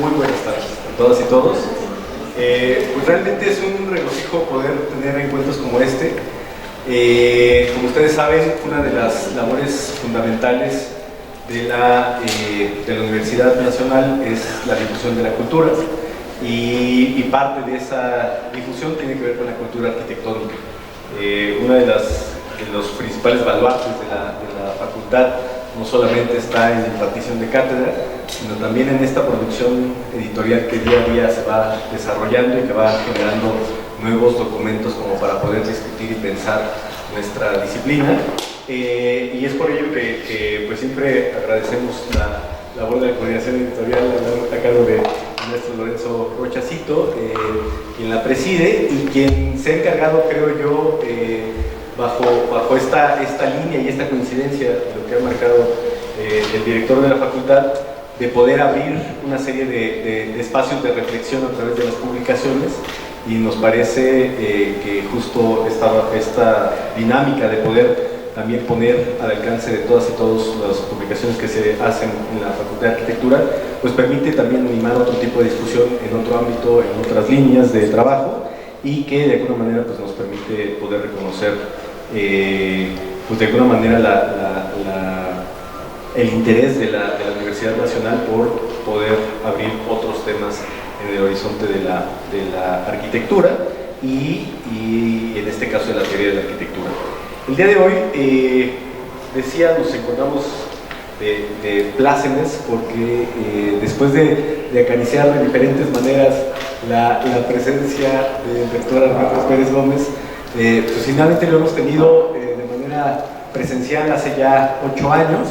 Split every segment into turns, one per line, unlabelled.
Muy buenas tardes a todas y todos. Pues realmente es un regocijo poder tener encuentros como este. Como ustedes saben, una de las labores fundamentales de la Universidad Nacional es la difusión de la cultura y parte de esa difusión tiene que ver con la cultura arquitectónica. Uno de los principales baluartes de la facultad no solamente está en la impartición de cátedra, sino también en esta producción editorial que día a día se va desarrollando y que va generando nuevos documentos como para poder discutir y pensar nuestra disciplina. Y es por ello que pues siempre agradecemos la labor de la coordinación editorial a cargo de nuestro Lorenzo Rochacito, quien la preside y quien se ha encargado, creo yo, bajo esta línea y esta coincidencia de lo que ha marcado el director de la facultad, de poder abrir una serie de espacios de reflexión a través de las publicaciones, y nos parece que justo esta dinámica de poder también poner al alcance de todas y todos las publicaciones que se hacen en la Facultad de Arquitectura, pues permite también animar otro tipo de discusión en otro ámbito, en otras líneas de trabajo, y que de alguna manera pues, nos permite poder reconocer pues de alguna manera el interés de la Universidad Nacional por poder abrir otros temas en el horizonte de la arquitectura y en este caso de la teoría de la arquitectura. El día de hoy, decía, nos encontramos de plácemes porque después de acariciar de diferentes maneras la presencia del rector Alberto Pérez Gómez, pues finalmente lo hemos tenido de manera presencial hace ya 8 años.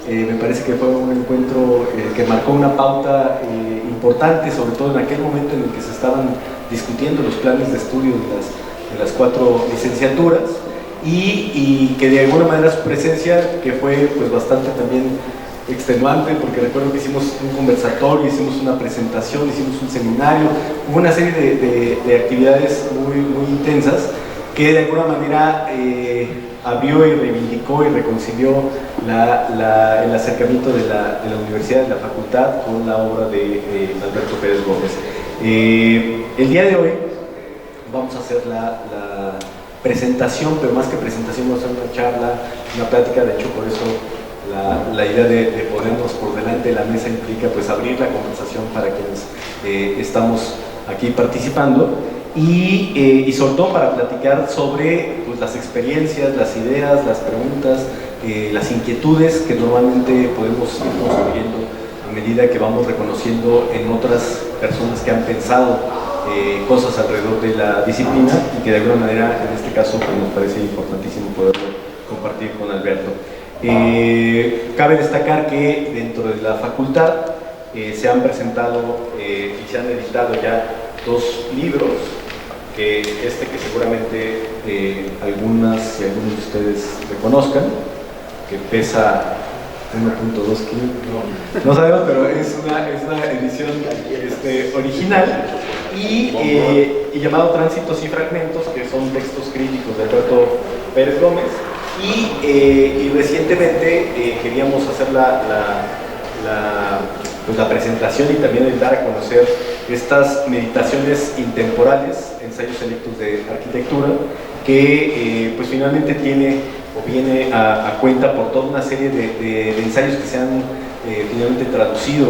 Me parece que fue un encuentro que marcó una pauta importante, sobre todo en aquel momento en el que se estaban discutiendo los planes de estudio de las 4 licenciaturas, y que de alguna manera su presencia, que fue pues bastante también extenuante, porque recuerdo que hicimos un conversatorio, hicimos una presentación, hicimos un seminario, hubo una serie de actividades muy intensas que de alguna manera abrió y reivindicó y reconcilió el acercamiento de la universidad, de la facultad, con la obra de Alberto Pérez Gómez. El día de hoy vamos a hacer la presentación, pero más que presentación vamos a hacer una charla, una plática. De hecho, por eso la idea de ponernos por delante de la mesa implica pues abrir la conversación para quienes estamos aquí participando, y sobre todo para platicar sobre pues, las experiencias, las ideas, las preguntas, las inquietudes que normalmente podemos ir construyendo a medida que vamos reconociendo en otras personas que han pensado cosas alrededor de la disciplina, y que de alguna manera en este caso pues, nos parece importantísimo poderlo compartir con Alberto. Cabe destacar que dentro de la facultad se han presentado y se han editado ya 2 libros, que seguramente algunas y algunos de ustedes reconozcan, que pesa 1.2 kilos, no sabemos, pero es una edición original, y llamado Tránsitos y Fragmentos, que son textos críticos de Alberto Pérez Gómez, y recientemente queríamos hacer pues la presentación y también el dar a conocer estas meditaciones intemporales, ensayos selectos de arquitectura, que pues finalmente viene a cuenta por toda una serie de ensayos que se han finalmente traducido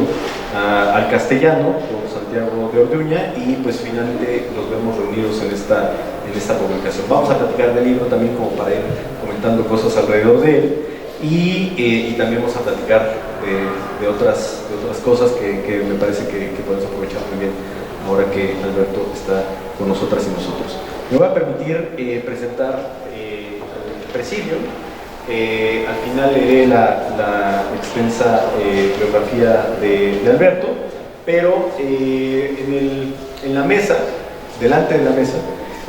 al castellano por Santiago de Orduña, y pues finalmente los vemos reunidos en esta publicación. Vamos a platicar del libro también como para ir comentando cosas alrededor de él, y también vamos a platicar de otras cosas que me parece que podemos aprovechar muy bien ahora que Alberto está con nosotras y nosotros. Me voy a permitir presentar el presidio. Al final leeré la extensa biografía de Alberto, pero en la mesa, delante de la mesa,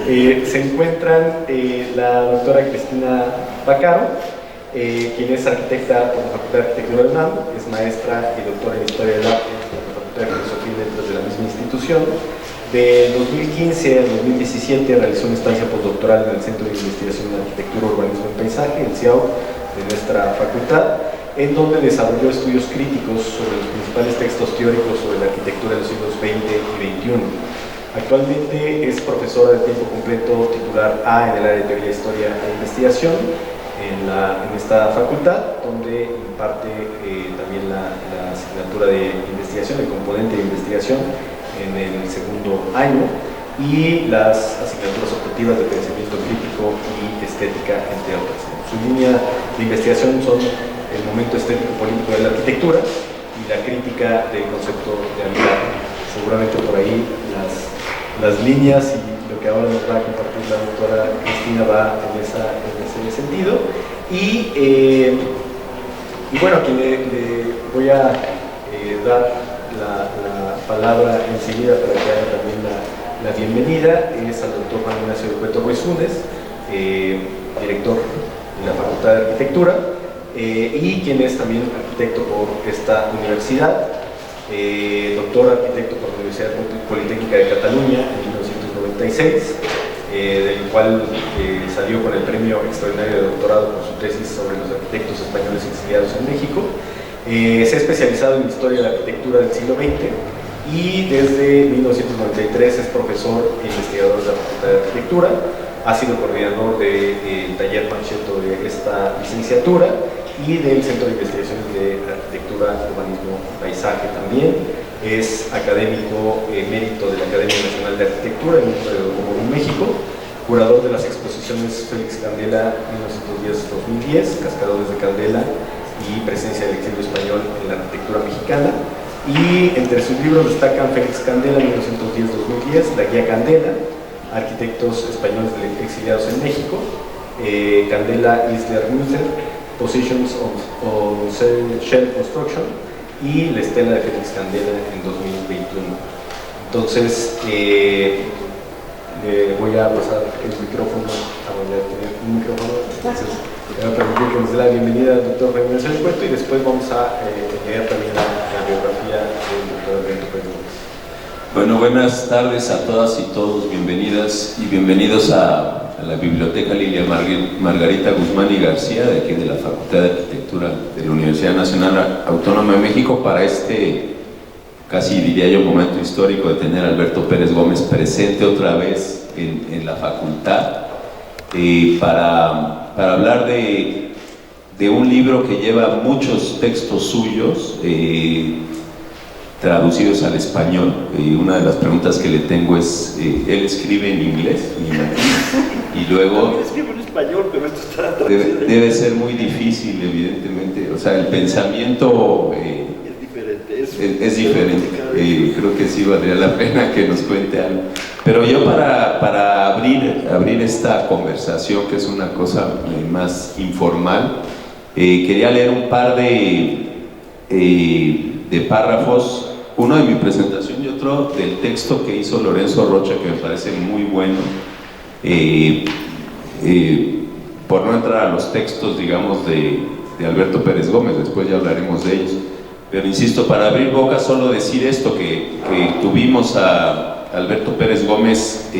se encuentran la doctora Cristina Vaccaro, quien es arquitecta por la Facultad de Arquitectura de UNAM, es maestra y doctora en Historia del Arte por la Facultad de Filosofía y Letras de la misma institución. De 2015 al 2017 realizó una estancia postdoctoral en el Centro de Investigación en Arquitectura, Urbanismo y Paisaje, el CIAU, de nuestra facultad. en donde desarrolló estudios críticos sobre los principales textos teóricos sobre la arquitectura de los siglos XX y XXI. Actualmente es profesora de tiempo completo titular A en el área de Teoría, Historia e Investigación en esta facultad, donde imparte también la asignatura de investigación, el componente de investigación en el segundo año, y las asignaturas optativas de pensamiento crítico y estética, entre otras. Su línea de investigación son el momento estético político de la arquitectura y la crítica del concepto de habilidad. Seguramente por ahí las líneas y lo que ahora nos va a compartir la doctora Cristina va en ese sentido. Y bueno, a quien le voy a dar la palabra enseguida para que haga también la bienvenida es al doctor Juan Ignacio de Cueto Ruiz Funes, director de la Facultad de Arquitectura, y quien es también arquitecto por esta universidad, doctor arquitecto por la Universidad Politécnica de Cataluña en 1996, del cual salió con el premio extraordinario de doctorado por su tesis sobre los arquitectos españoles exiliados en México. Se ha especializado en historia de la arquitectura del siglo XX y desde 1993 es profesor e investigador de la Facultad de Arquitectura. Ha sido coordinador del taller Mancheto de esta licenciatura y del Centro de Investigaciones de Arquitectura, Urbanismo y Paisaje también. Es académico emérito de la Academia Nacional de Arquitectura en México, curador de las exposiciones Félix Candela 1910-2010, Cascadores de Candela y Presencia del exilio español en la arquitectura mexicana. Y entre sus libros destacan Félix Candela 1910-2010, La Guía Candela, Arquitectos Españoles Exiliados en México, Candela Isler Münster, Positions on Shell Construction, y La Estela de Félix Candela en 2021. Entonces, le voy a pasar el micrófono a volver a tener un micrófono. Entonces, le voy a permitir que nos dé la bienvenida al doctor Juan Ignacio de Cueto y después vamos a leer también la biografía del doctor Alberto Pérez Gómez.
Bueno, buenas tardes a todas y todos, bienvenidas y bienvenidos a la Biblioteca Lilia Margarita Guzmán y García, de aquí de la Facultad de Arquitectura de la Universidad Nacional Autónoma de México, para este, casi diría yo, momento histórico de tener a Alberto Pérez Gómez presente otra vez en la facultad, para hablar de un libro que lleva muchos textos suyos, traducidos al español. Una de las preguntas que le tengo es, él escribe en inglés, me imagino, y luego
escribe en español, pero esto está traducido.
Debe ser muy difícil, evidentemente, o sea, el pensamiento
es diferente,
es diferente. Creo que sí valdría la pena que nos cuente algo, pero yo para abrir esta conversación, que es una cosa más informal, quería leer un par de párrafos, uno de mi presentación y otro del texto que hizo Lorenzo Rocha, que me parece muy bueno, por no entrar a los textos, digamos, de Alberto Pérez Gómez, después ya hablaremos de ellos, pero insisto, para abrir boca, solo decir esto, que tuvimos a Alberto Pérez Gómez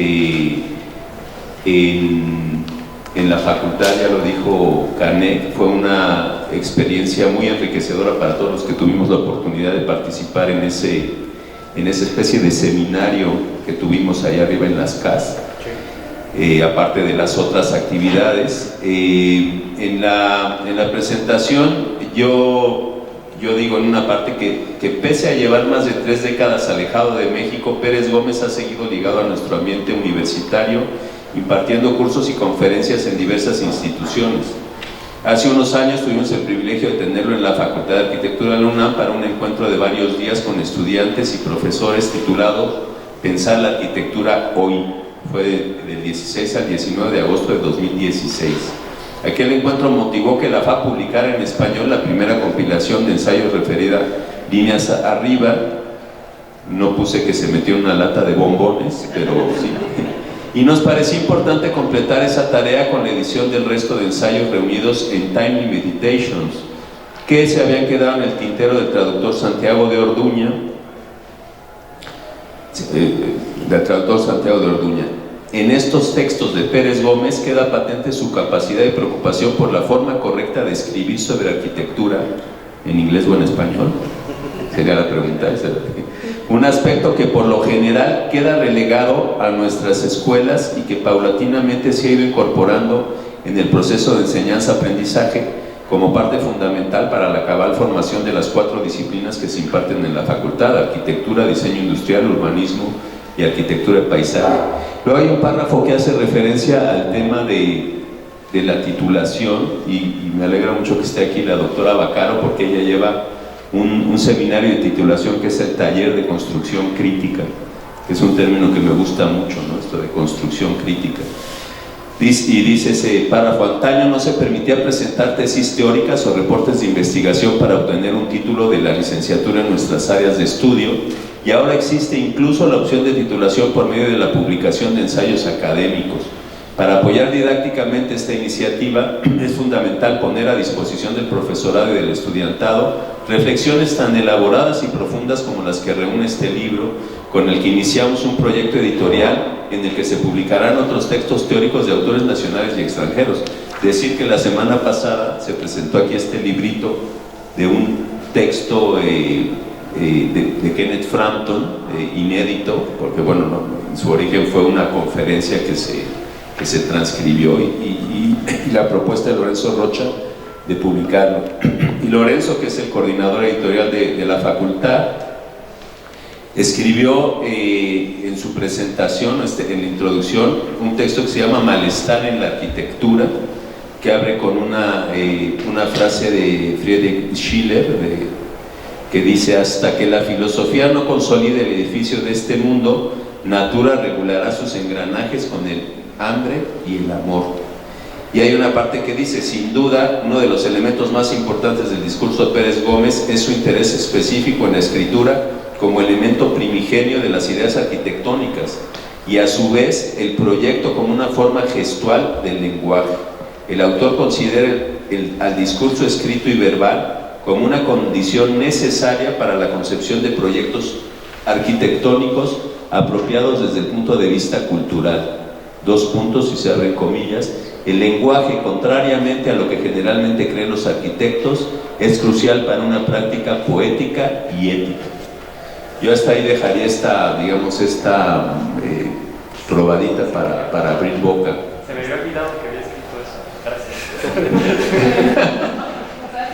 en la facultad, ya lo dijo Canet, fue una experiencia muy enriquecedora para todos los que tuvimos la oportunidad de participar en esa especie de seminario que tuvimos allá arriba en las CAS, aparte de las otras actividades. En la presentación yo digo en una parte que pese a llevar más de 3 décadas alejado de México, Pérez Gómez ha seguido ligado a nuestro ambiente universitario, impartiendo cursos y conferencias en diversas instituciones. Hace unos años tuvimos el privilegio de tenerlo en la Facultad de Arquitectura de la UNAM para un encuentro de varios días con estudiantes y profesores titulado Pensar la Arquitectura Hoy. Fue del 16 al 19 de agosto de 2016. Aquel encuentro motivó que la FA publicara en español la primera compilación de ensayos referida Líneas Arriba. No puse que se metió en una lata de bombones, pero sí. Y nos pareció importante completar esa tarea con la edición del resto de ensayos reunidos en Timely Meditations, que se habían quedado en el tintero del traductor Santiago de Orduña, en estos textos de Pérez Gómez queda patente su capacidad y preocupación por la forma correcta de escribir sobre arquitectura, en inglés o en español, sería la pregunta. Un aspecto que por lo general queda relegado a nuestras escuelas y que paulatinamente se ha ido incorporando en el proceso de enseñanza-aprendizaje como parte fundamental para la cabal formación de las 4 disciplinas que se imparten en la facultad: arquitectura, diseño industrial, urbanismo y arquitectura de paisaje. Luego hay un párrafo que hace referencia al tema de la titulación y me alegra mucho que esté aquí la doctora Vaccaro, porque ella lleva un seminario de titulación que es el taller de construcción crítica, que es un término que me gusta mucho, ¿no? Esto de construcción crítica. Y dice ese párrafo: antaño no se permitía presentar tesis teóricas o reportes de investigación para obtener un título de la licenciatura en nuestras áreas de estudio, y ahora existe incluso la opción de titulación por medio de la publicación de ensayos académicos. Para apoyar didácticamente esta iniciativa es fundamental poner a disposición del profesorado y del estudiantado reflexiones tan elaboradas y profundas como las que reúne este libro, con el que iniciamos un proyecto editorial en el que se publicarán otros textos teóricos de autores nacionales y extranjeros. Decir que la semana pasada se presentó aquí este librito de un texto de Kenneth Frampton, inédito, porque bueno, en su origen fue una conferencia que se transcribió, y la propuesta de Lorenzo Rocha de publicarlo. Y Lorenzo, que es el coordinador editorial de la facultad, escribió en su presentación, en la introducción, un texto que se llama Malestar en la arquitectura, que abre con una frase de Friedrich Schiller, que dice: hasta que la filosofía no consolide el edificio de este mundo, natura regulará sus engranajes con el hambre y el amor. Y hay una parte que dice: sin duda, uno de los elementos más importantes del discurso de Pérez Gómez es su interés específico en la escritura como elemento primigenio de las ideas arquitectónicas, y a su vez el proyecto como una forma gestual del lenguaje. El autor considera al discurso escrito y verbal como una condición necesaria para la concepción de proyectos arquitectónicos apropiados desde el punto de vista cultural. Dos puntos y se abren comillas. El lenguaje, contrariamente a lo que generalmente creen los arquitectos, es crucial para una práctica poética y ética. Yo hasta ahí dejaría esta probadita para abrir boca.
Se me había olvidado que había escrito eso. Gracias.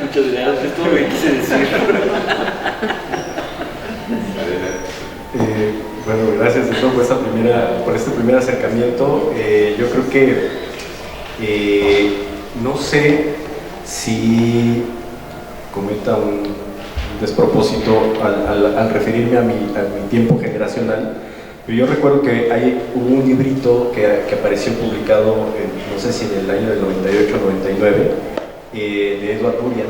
Muchas gracias, es todo lo que quise decir.
Bueno, gracias de todo por este primer acercamiento. Yo creo que no sé si cometa un despropósito al referirme a mi tiempo generacional, pero yo recuerdo que hubo un librito que apareció publicado, no sé si en el año del 98 o 99, de Edward Burian,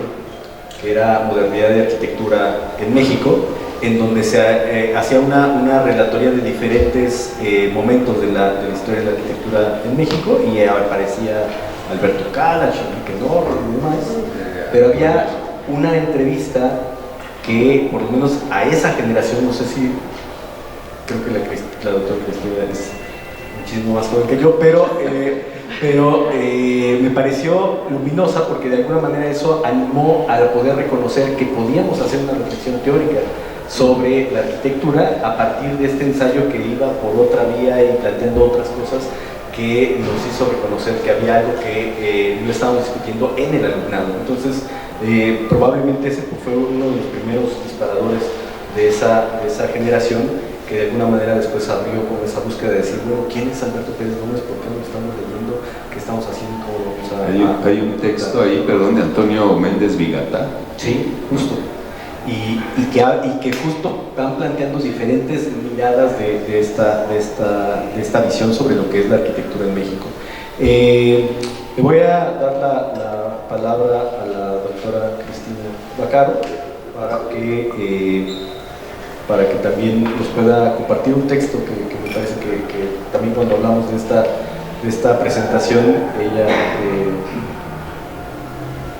que era Modernidad de Arquitectura en México, en donde se hacía una relatoría de diferentes momentos de la historia de la arquitectura en México, y aparecía Alberto Calach, Enrique Norro y demás, pero había una entrevista que, por lo menos a esa generación, no sé si, creo que la doctora Cristina es muchísimo más joven que yo, pero me pareció luminosa, porque de alguna manera eso animó a poder reconocer que podíamos hacer una reflexión teórica sobre la arquitectura a partir de este ensayo que iba por otra vía y planteando otras cosas, que nos hizo reconocer que había algo que no estábamos discutiendo en el alumnado. Entonces, probablemente ese fue uno de los primeros disparadores de esa generación, que de alguna manera después abrió con esa búsqueda de decir, bueno, ¿quién es Alberto Pérez Gómez? ¿Por qué no lo estamos leyendo? ¿Qué estamos haciendo? ¿Cómo lo vamos a...?
Hay un texto ahí, perdón, de Antonio Méndez Vigata.
Sí, justo. Y que justo van planteando diferentes miradas de esta visión sobre lo que es la arquitectura en México. Le voy a dar la palabra a la doctora Cristina Vaccaro para que también nos pueda compartir un texto que me parece que también, cuando hablamos de esta presentación, ella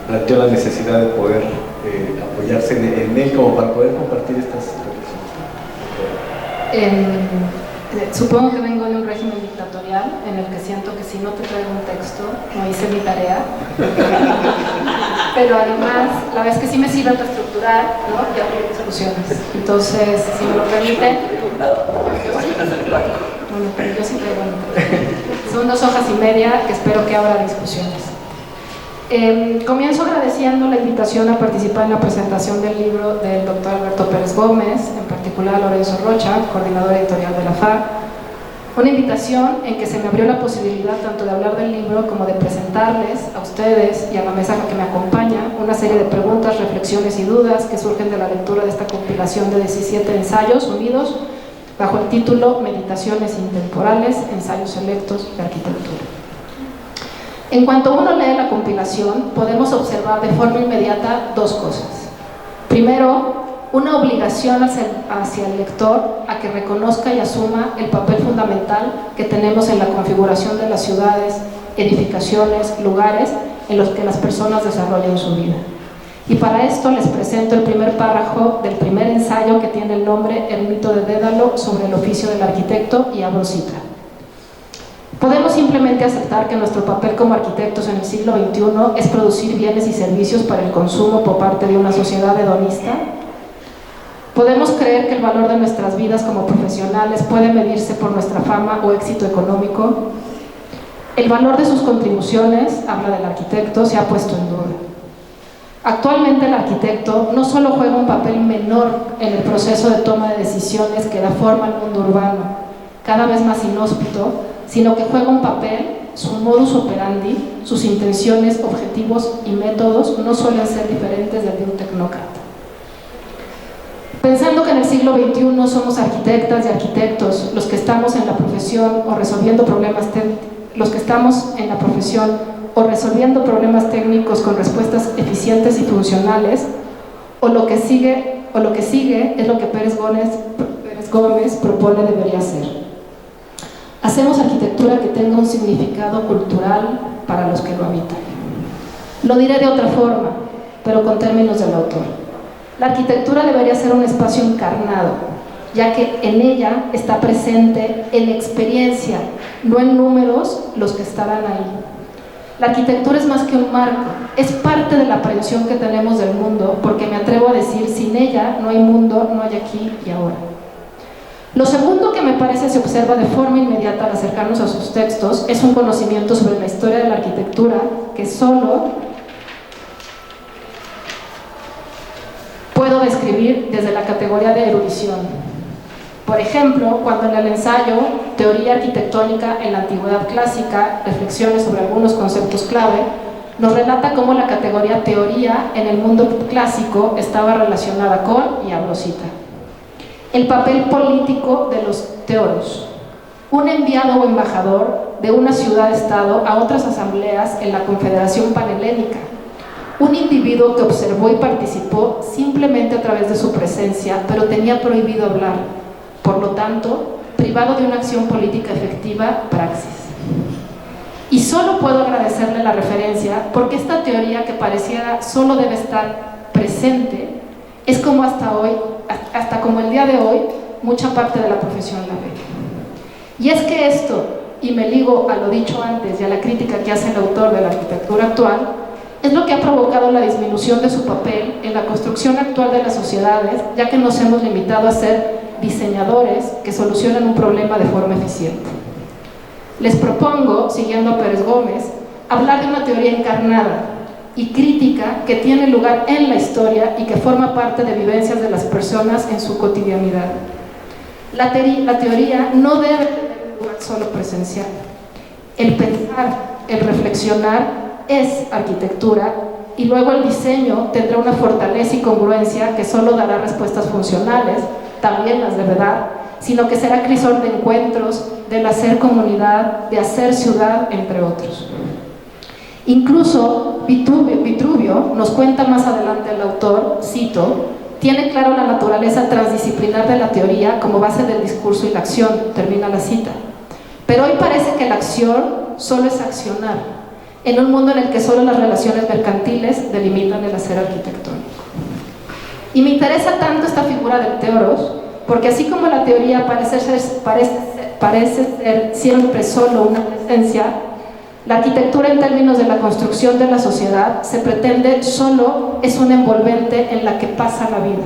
planteó la necesidad de poder apoyarse en él como para poder compartir estas reflexiones.
Supongo que vengo de un régimen dictatorial tutorial en el que siento que si no te traigo un texto, no hice mi tarea. Pero además, la vez que sí me sirve para estructurar, ¿no? Y abrir discusiones. Entonces, si me lo permiten, bueno, pero yo sí traigo un texto. Son 2 hojas y media que espero que abra discusiones. Comienzo agradeciendo la invitación a participar en la presentación del libro del doctor Alberto Pérez Gómez, en particular a Lorenzo Rocha, coordinador editorial de la FA. Una invitación en que se me abrió la posibilidad tanto de hablar del libro como de presentarles a ustedes y a la mesa que me acompaña una serie de preguntas, reflexiones y dudas que surgen de la lectura de esta compilación de 17 ensayos unidos bajo el título Meditaciones Intemporales, Ensayos Selectos de Arquitectura. En cuanto uno lee la compilación, podemos observar de forma inmediata 2 cosas. Primero, una obligación hacia el lector a que reconozca y asuma el papel fundamental que tenemos en la configuración de las ciudades, edificaciones, lugares en los que las personas desarrollan su vida. Y para esto les presento el primer párrafo del primer ensayo que tiene el nombre El mito de Dédalo sobre el oficio del arquitecto, y abro cita. Podemos simplemente aceptar que nuestro papel como arquitectos en el siglo XXI es producir bienes y servicios para el consumo por parte de una sociedad hedonista. Podemos creer que el valor de nuestras vidas como profesionales puede medirse por nuestra fama o éxito económico. El valor de sus contribuciones, habla del arquitecto, se ha puesto en duda. Actualmente el arquitecto no solo juega un papel menor en el proceso de toma de decisiones que da forma al mundo urbano, cada vez más inhóspito, sino que juega un papel, su modus operandi, sus intenciones, objetivos y métodos no suelen ser diferentes del de un tecnócrata. Pensando que en el siglo XXI somos arquitectas y arquitectos los que estamos en la profesión o resolviendo problemas técnicos con respuestas eficientes y funcionales, o lo que sigue es lo que Pérez Gómez propone debería ser. Hacemos arquitectura que tenga un significado cultural para los que lo habitan. Lo diré de otra forma, pero con términos del autor. La arquitectura debería ser un espacio encarnado, ya que en ella está presente en experiencia, no en números, los que estarán ahí. La arquitectura es más que un marco, es parte de la aprehensión que tenemos del mundo, porque me atrevo a decir, sin ella no hay mundo, no hay aquí y ahora. Lo segundo que me parece se observa de forma inmediata al acercarnos a sus textos es un conocimiento sobre la historia de la arquitectura que solo puedo describir desde la categoría de erudición. Por ejemplo, cuando en el ensayo Teoría arquitectónica en la antigüedad clásica, reflexiones sobre algunos conceptos clave, nos relata cómo la categoría teoría en el mundo clásico estaba relacionada con, y abro cita, el papel político de los teoros, un enviado o embajador de una ciudad-estado a otras asambleas en la Confederación Panhelénica, un individuo que observó y participó simplemente a través de su presencia, pero tenía prohibido hablar, por lo tanto, privado de una acción política efectiva, praxis. Y solo puedo agradecerle la referencia porque esta teoría que pareciera solo debe estar presente, es como hasta como el día de hoy, mucha parte de la profesión la ve. Y es que esto, y me ligo a lo dicho antes y a la crítica que hace el autor de la arquitectura actual, es lo que ha provocado la disminución de su papel en la construcción actual de las sociedades, ya que nos hemos limitado a ser diseñadores que solucionan un problema de forma eficiente. Les propongo, siguiendo a Pérez Gómez, hablar de una teoría encarnada y crítica que tiene lugar en la historia y que forma parte de vivencias de las personas en su cotidianidad. La teoría no debe tener un lugar solo presencial. El pensar, el reflexionar es arquitectura, y luego el diseño tendrá una fortaleza y congruencia que solo dará respuestas funcionales, también las debe dar, sino que será crisol de encuentros, del hacer comunidad, de hacer ciudad, entre otros. Incluso Vitruvio nos cuenta más adelante el autor, cito, tiene claro la naturaleza transdisciplinar de la teoría como base del discurso y la acción, termina la cita. Pero hoy parece que la acción solo es accionar, en un mundo en el que solo las relaciones mercantiles delimitan el hacer arquitectónico. Y me interesa tanto esta figura del teoros, porque así como la teoría parece parece ser siempre solo una presencia, la arquitectura en términos de la construcción de la sociedad se pretende solo es un envolvente en la que pasa la vida.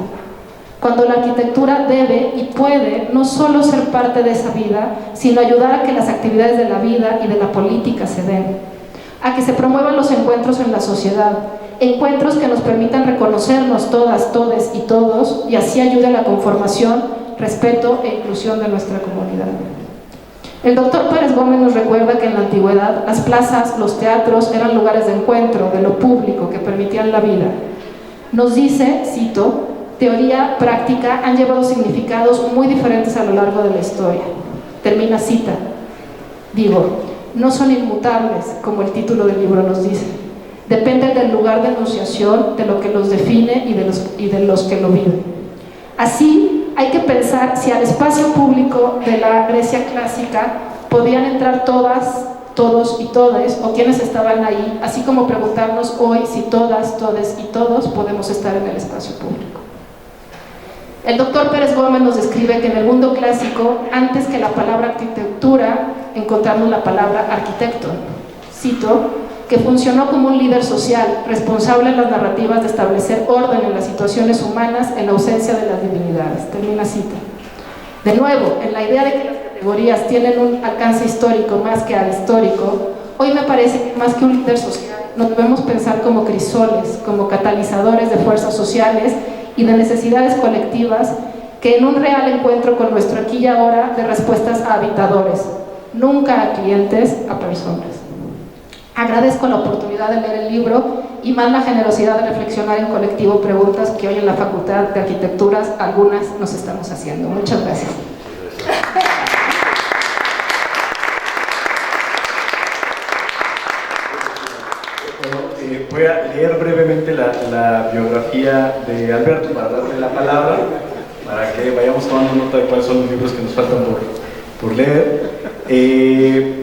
Cuando la arquitectura debe y puede no solo ser parte de esa vida, sino ayudar a que las actividades de la vida y de la política se den, a que se promuevan los encuentros en la sociedad, encuentros que nos permitan reconocernos todas, todes y todos, y así ayude a la conformación, respeto e inclusión de nuestra comunidad. El doctor Pérez Gómez nos recuerda que en la antigüedad las plazas, los teatros eran lugares de encuentro de lo público que permitían la vida. Nos dice, cito, teoría, práctica han llevado significados muy diferentes a lo largo de la historia. Termina cita. Digo, no son inmutables, como el título del libro nos dice. Dependen del lugar de enunciación, de lo que los define y de los que lo viven. Así, hay que pensar si al espacio público de la Grecia clásica podían entrar todas, todos y todes, o quienes estaban ahí, así como preguntarnos hoy si todas, todes y todos podemos estar en el espacio público. El doctor Pérez Gómez nos describe que en el mundo clásico, antes que la palabra arquitectura, encontramos la palabra arquitecto. Cito, que funcionó como un líder social, responsable en las narrativas de establecer orden en las situaciones humanas en ausencia de las divinidades. Termina cita. De nuevo, en la idea de que las categorías tienen un alcance histórico más que ahistórico, hoy me parece que más que un líder social, nos debemos pensar como crisoles, como catalizadores de fuerzas sociales y de necesidades colectivas que en un real encuentro con nuestro aquí y ahora de respuestas a habitadores, nunca a clientes, a personas. Agradezco la oportunidad de leer el libro y más la generosidad de reflexionar en colectivo preguntas que hoy en la Facultad de Arquitecturas algunas nos estamos haciendo. Muchas gracias.
Voy a leer brevemente la biografía de Alberto para darle la palabra, para que vayamos tomando nota de cuáles son los libros que nos faltan por leer.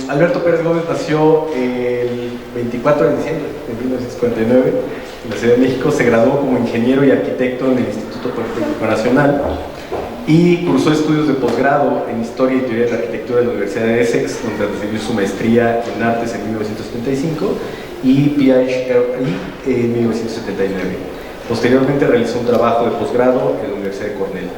Alberto Pérez Gómez nació el 24 de diciembre de 1959 en la Ciudad de México. Se graduó como ingeniero y arquitecto en el Instituto Politécnico Nacional y cursó estudios de posgrado en Historia y Teoría de la Arquitectura de la Universidad de Essex, donde recibió su maestría en Artes en 1975 y PhD en 1979. Posteriormente realizó un trabajo de posgrado en la Universidad de Cornell.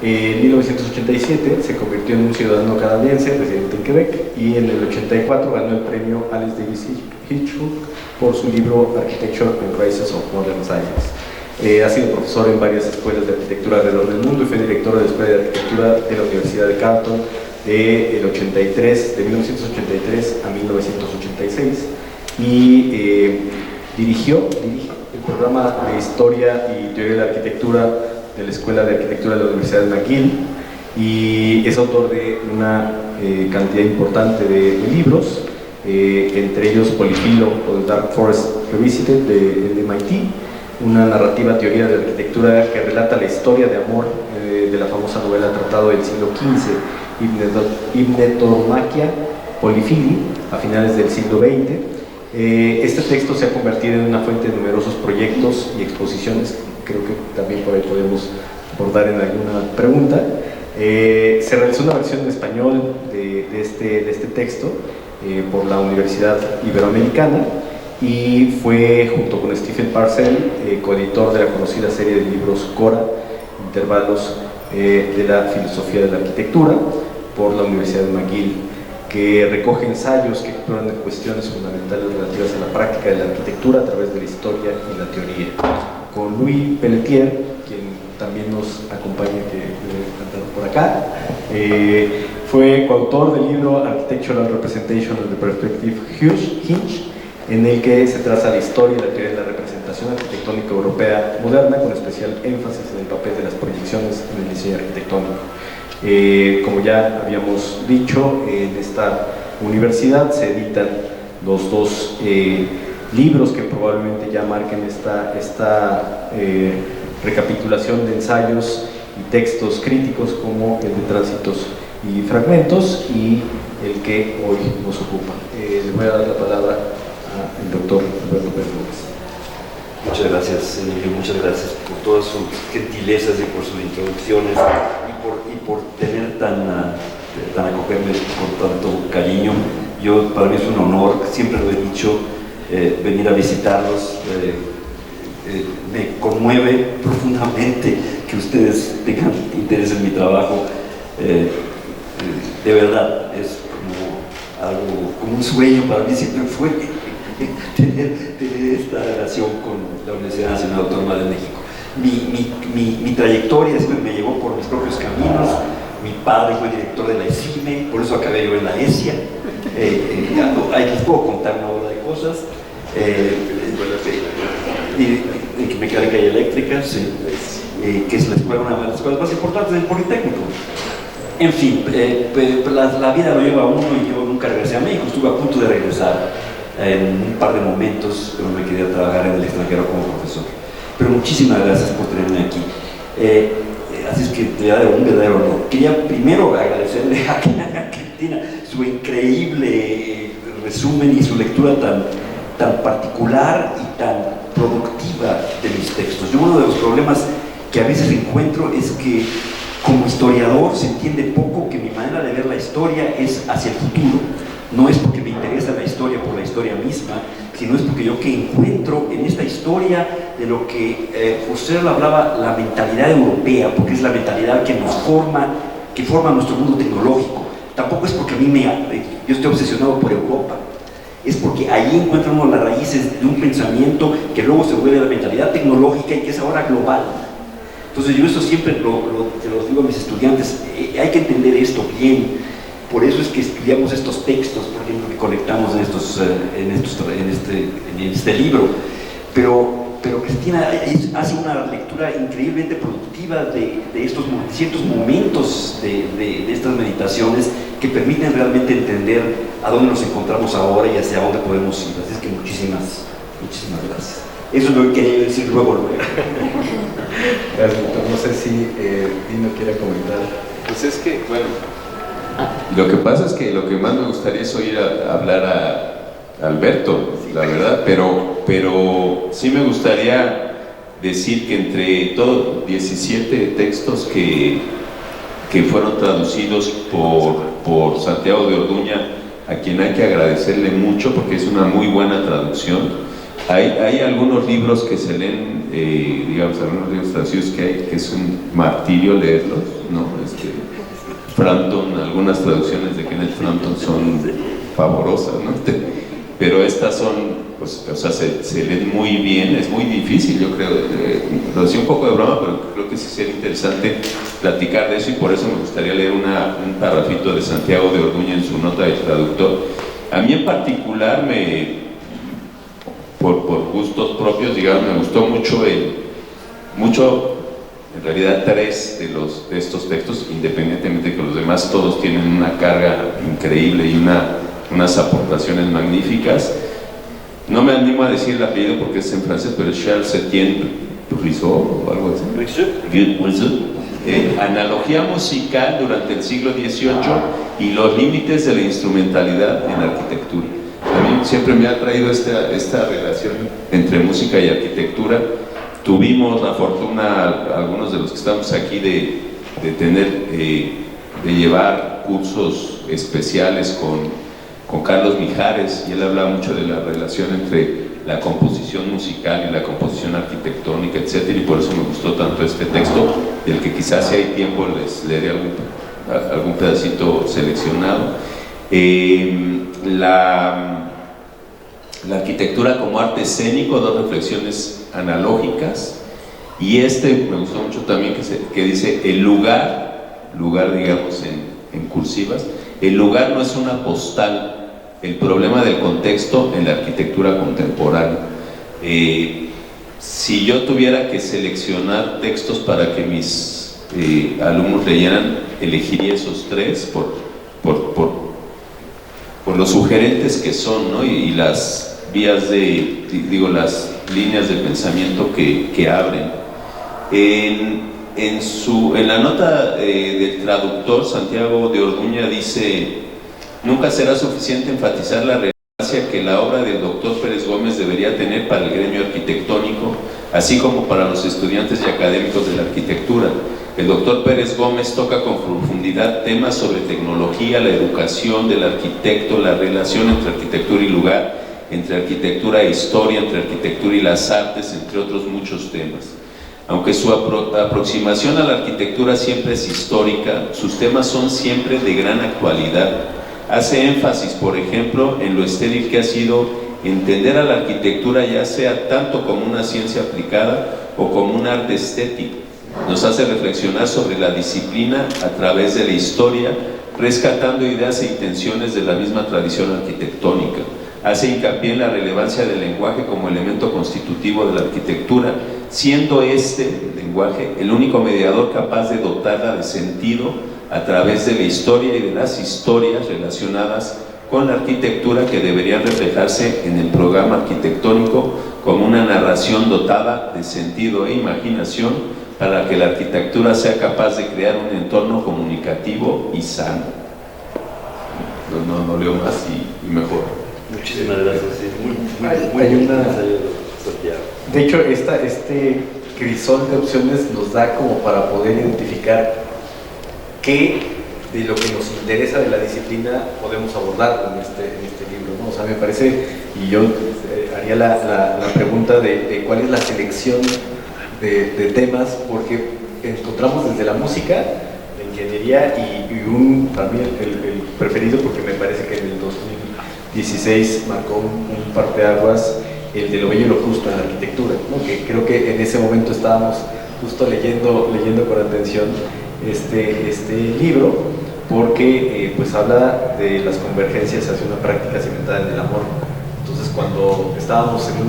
En 1987 se convirtió en un ciudadano canadiense residente en Quebec y en el 84 ganó el premio Alice Davis Hitchcock por su libro Architecture and Crisis of Modern Science. Ha sido profesor en varias escuelas de arquitectura alrededor del mundo y fue director de la Escuela de Arquitectura de la Universidad de Carleton de 1983 a 1986 y dirige el programa de Historia y Teoría de la Arquitectura de la Escuela de Arquitectura de la Universidad de McGill y es autor de una cantidad importante de libros, entre ellos Polifilo o The Dark Forest Revisited de MIT, una narrativa teoría de la arquitectura que relata la historia de amor de la famosa novela Tratado del siglo XV, Hipnetomaquia Polifili, a finales del siglo XX. Este texto se ha convertido en una fuente de numerosos proyectos y exposiciones. Creo que también por ahí podemos abordar en alguna pregunta. Se realizó una versión en español de este texto por la Universidad Iberoamericana y fue, junto con Stephen Parcell, coeditor de la conocida serie de libros Cora, Intervalos de la Filosofía de la Arquitectura, por la Universidad de McGill, que recoge ensayos que exploran cuestiones fundamentales relativas a la práctica de la arquitectura a través de la historia y la teoría. Con Louis Pelletier, quien también nos acompaña, que debe cantar por acá, fue coautor del libro Architectural Representation of the Perspective Hinge, en el que se traza la historia y la teoría de la representación arquitectónica europea moderna, con especial énfasis en el papel de las proyecciones en el diseño arquitectónico. Como ya habíamos dicho, en esta universidad se editan los dos libros que probablemente ya marquen esta recapitulación de ensayos y textos críticos, como el de Tránsitos y Fragmentos y el que hoy nos ocupa. Le voy a dar la palabra al doctor Alberto Pérez Gómez.
Muchas gracias, Emilio, muchas gracias por todas sus gentilezas y por sus introducciones y por tener tan tan acogerme con tanto cariño. Para mí es un honor, siempre lo he dicho, venir a visitarlos. Me conmueve profundamente que ustedes tengan interés en mi trabajo. De verdad, es como un sueño para mí, siempre fue tener esta relación con la Universidad Nacional Autónoma de México. Mi trayectoria me llevó por mis propios caminos. Mi padre fue director de la ESIME, por eso acabé yo en la ESIA. Les puedo contar una bola de cosas. Y mecánica y eléctrica, sí, que es una de las escuelas más importantes del Politécnico. En fin, la vida lo lleva a uno y yo nunca regresé a México. Estuve a punto de regresar en un par de momentos, pero me quería trabajar en el extranjero como profesor. Pero muchísimas gracias por tenerme aquí. Así es que te da un verdadero honor. Quería primero agradecerle a Cristina su increíble resumen y su lectura tan particular y tan productiva de mis textos. Yo, uno de los problemas que a veces encuentro es que como historiador se entiende poco que mi manera de ver la historia es hacia el futuro. No es porque me interesa la historia por la historia misma, sino es porque yo que encuentro en esta historia de lo que Husserl hablaba, la mentalidad europea, porque es la mentalidad que nos forma, que forma nuestro mundo tecnológico. Tampoco es porque yo estoy obsesionado por Europa, es porque ahí encuentran uno las raíces de un pensamiento que luego se vuelve la mentalidad tecnológica y que es ahora global. Entonces yo eso siempre se lo digo a mis estudiantes, hay que entender esto bien. Por eso es que estudiamos estos textos, por ejemplo, que conectamos en este libro. Pero Cristina hace una lectura increíblemente productiva de ciertos momentos de estas meditaciones que permiten realmente entender a dónde nos encontramos ahora y hacia dónde podemos ir. Así es que muchísimas gracias. Eso es lo que quería decir luego.
Gracias, doctor. No sé si Dino quiere comentar.
Pues es que, bueno, lo que pasa es que lo que más me gustaría es oír hablar a Alberto, la verdad, pero sí me gustaría decir que entre todos 17 textos que fueron traducidos por Santiago de Orduña, a quien hay que agradecerle mucho porque es una muy buena traducción. Hay algunos libros que se leen, digamos, algunos libros traducidos que es un martirio leerlos, ¿no? Frampton, algunas traducciones de Kenneth Frampton son pavorosas, ¿no? Pero estas son, pues, o sea, se leen muy bien, es muy difícil, yo creo, lo decía un poco de broma, pero creo que sí sería interesante platicar de eso y por eso me gustaría leer un parrafito de Santiago de Orduña en su nota de traductor. A mí en particular por gustos propios, digamos, me gustó mucho en realidad 3 de estos textos, independientemente de que los demás todos tienen una carga increíble y unas aportaciones magníficas. No me animo a decir el apellido porque es en francés, pero es Charles Etienne Brisot o algo así. Analogía musical durante el siglo XVIII y los límites de la instrumentalidad en arquitectura. A mí siempre me ha traído esta relación entre música y arquitectura. Tuvimos la fortuna, algunos de los que estamos aquí, de llevar cursos especiales con Carlos Mijares, y él hablaba mucho de la relación entre la composición musical y la composición arquitectónica, etcétera, y por eso me gustó tanto este texto, del que quizás si hay tiempo les leeré algún pedacito seleccionado. La arquitectura como arte escénico, 2 reflexiones analógicas, y me gustó mucho también que dice el lugar digamos en cursivas, el lugar no es una postal, el problema del contexto en la arquitectura contemporánea. Si yo tuviera que seleccionar textos para que mis alumnos leyeran, elegiría esos 3 por lo sugerentes que son, ¿no? y las vías las líneas de pensamiento que abren. En la nota del traductor Santiago de Orduña dice: nunca será suficiente enfatizar la relevancia que la obra del doctor Pérez Gómez debería tener para el gremio arquitectónico, así como para los estudiantes y académicos de la arquitectura. El doctor Pérez Gómez toca con profundidad temas sobre tecnología, la educación del arquitecto, la relación entre arquitectura y lugar, entre arquitectura e historia, entre arquitectura y las artes, entre otros muchos temas. Aunque su aproximación a la arquitectura siempre es histórica, sus temas son siempre de gran actualidad. Hace énfasis, por ejemplo, en lo estéril que ha sido entender a la arquitectura ya sea tanto como una ciencia aplicada o como un arte estético. Nos hace reflexionar sobre la disciplina a través de la historia, rescatando ideas e intenciones de la misma tradición arquitectónica. Hace hincapié en la relevancia del lenguaje como elemento constitutivo de la arquitectura, siendo este, el lenguaje, el único mediador capaz de dotarla de sentido a través de la historia y de las historias relacionadas con la arquitectura que deberían reflejarse en el programa arquitectónico como una narración dotada de sentido e imaginación para que la arquitectura sea capaz de crear un entorno comunicativo y sano. No leo más y mejor.
Muchísimas gracias. Sí,
Hay una... De hecho, este crisol de opciones nos da como para poder identificar qué de lo que nos interesa de la disciplina podemos abordar en este libro, ¿no? O sea, me parece, y yo haría la pregunta de cuál es la selección de temas, porque encontramos desde la música, la ingeniería y para mí el preferido, porque me parece que en el 2016 marcó un parteaguas, el de lo bello y lo justo en la arquitectura, ¿no? Que creo que en ese momento estábamos justo leyendo con atención este libro, porque pues habla de las convergencias hacia una práctica cimentada en el amor. Entonces, cuando estábamos en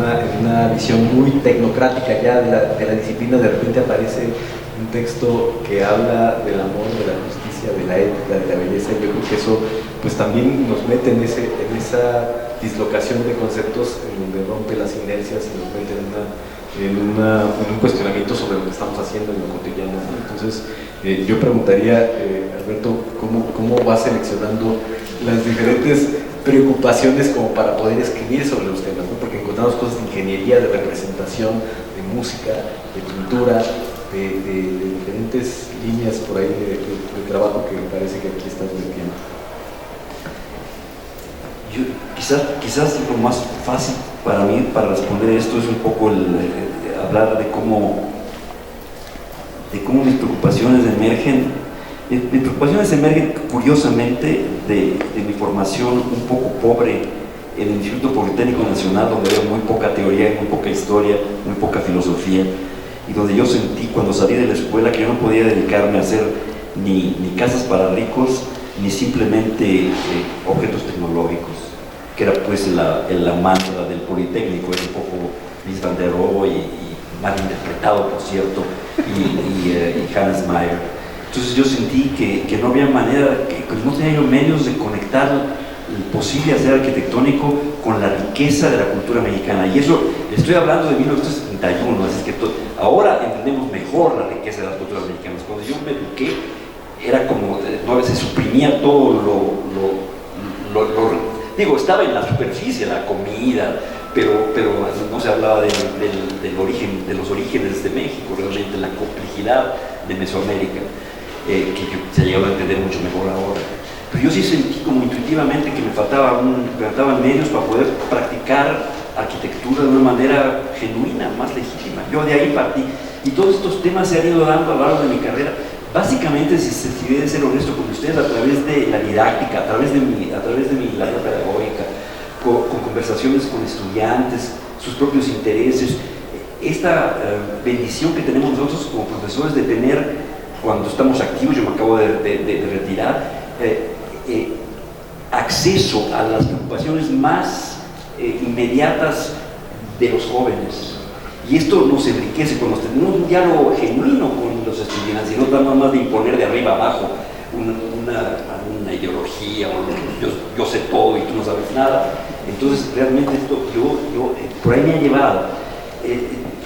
una visión muy tecnocrática ya de la disciplina, de repente aparece un texto que habla del amor, de la justicia, de la ética, de la belleza. Yo creo que eso pues también nos mete en esa dislocación de conceptos en donde rompe las inercias y nos mete en un cuestionamiento sobre lo que estamos haciendo en lo cotidiano, ¿no? Entonces, yo preguntaría, Alberto, ¿cómo va seleccionando las diferentes preocupaciones como para poder escribir sobre los temas, ¿no? Porque encontramos cosas de ingeniería, de representación, de música, de pintura, de diferentes líneas por ahí de trabajo que me parece que aquí estás metiendo.
Quizás lo más fácil para mí para responder esto es un poco hablar de cómo mis preocupaciones emergen. Mis preocupaciones emergen curiosamente de mi formación un poco pobre en el Instituto Politécnico Nacional, donde veo muy poca teoría, muy poca historia, muy poca filosofía, y donde yo sentí cuando salí de la escuela que yo no podía dedicarme a hacer ni casas para ricos, ni simplemente objetos tecnológicos, que era pues la mantra del Politécnico, era un poco Mies van der Rohe y mal interpretado, por cierto, y Hannes Meyer. Entonces yo sentí que no había manera, que no tenía yo medios de conectar el posible hacer arquitectónico con la riqueza de la cultura mexicana. Y eso, estoy hablando de 1971, así que ahora entendemos mejor la riqueza de las culturas mexicanas. Cuando yo me eduqué, era como, no, se suprimía todo digo, estaba en la superficie, la comida, pero no se hablaba del origen, de los orígenes de México, realmente la complejidad de Mesoamérica, que se ha llegado a entender mucho mejor ahora. Pero yo sí sentí como intuitivamente que me faltaban medios para poder practicar arquitectura de una manera genuina, más legítima. Yo de ahí partí, y todos estos temas se han ido dando a lo largo de mi carrera, básicamente, si de ser honesto con ustedes, a través de la didáctica, a través de mi labor pedagógica, con conversaciones con estudiantes, sus propios intereses, esta bendición que tenemos nosotros como profesores de tener, cuando estamos activos, yo me acabo de retirar, acceso a las preocupaciones más inmediatas de los jóvenes. Y esto nos enriquece cuando tenemos un diálogo genuino con los estudiantes y no nada más de imponer de arriba abajo una ideología, yo sé todo y tú no sabes nada. Entonces realmente esto por ahí me ha llevado.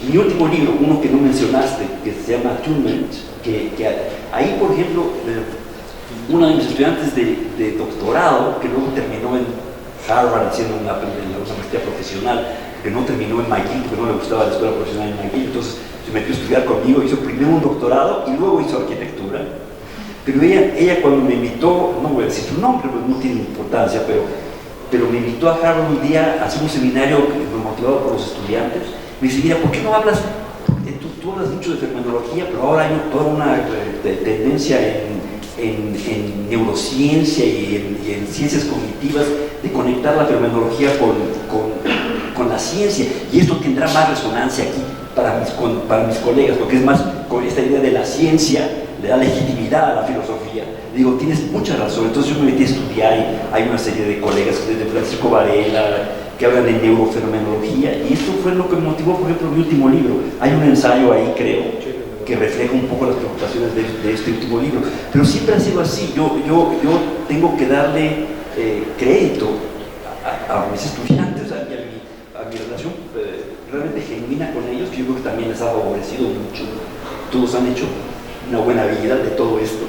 Mi último libro, uno que no mencionaste, que se llama Attunement, que ahí, por ejemplo, uno de mis estudiantes de doctorado, que luego terminó en Harvard haciendo una maestría profesional, que no terminó en McGill, porque no le gustaba la escuela profesional en McGill, entonces se metió a estudiar conmigo, hizo primero un doctorado y luego hizo arquitectura. Pero ella cuando me invitó, no voy a decir su nombre, pues no tiene importancia, pero me invitó a Harvard un día a hacer un seminario motivado por los estudiantes. Me dice, mira, ¿por qué no hablas? Tú hablas mucho de fenomenología, pero ahora hay toda una tendencia en neurociencia y en ciencias cognitivas de conectar la fenomenología con la ciencia, y esto tendrá más resonancia aquí para mis colegas, porque es más con esta idea de la ciencia, le da legitimidad a la filosofía. Digo, tienes mucha razón. Entonces yo me metí a estudiar y hay una serie de colegas, desde Francisco Varela, que hablan de neurofenomenología, y esto fue lo que me motivó, por ejemplo, mi último libro. Hay un ensayo ahí, creo, que refleja un poco las preocupaciones de este último libro, pero siempre ha sido así. Yo tengo que darle crédito a mis estudiantes, a mi relación realmente genuina con ellos, que yo creo que también les ha favorecido mucho. Todos han hecho una buena vida de todo esto,